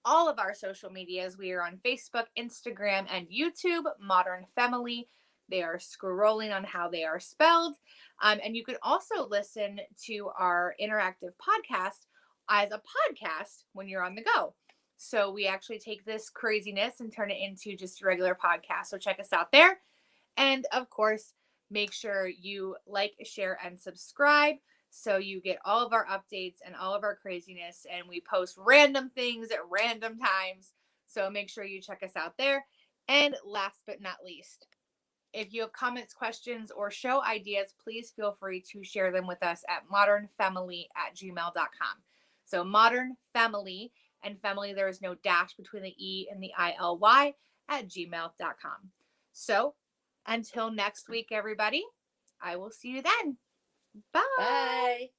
Speaker 2: all of our social medias. We are on Facebook, Instagram, and YouTube, Modern Femme-ily. They are scrolling on how they are spelled. And you can also listen to our interactive podcast as a podcast when you're on the go. So we actually take this craziness and turn it into just a regular podcast. So check us out there. And of course, make sure you like, share, and subscribe so you get all of our updates and all of our craziness. And we post random things at random times. So make sure you check us out there. And last but not least, if you have comments, questions, or show ideas, please feel free to share them with us at modernfemme-ily@gmail.com. So Modern Femme-ily, and Femme-ily, there is no dash between the E and the ILY, @gmail.com. So until next week, everybody, I will see you then. Bye.
Speaker 3: Bye.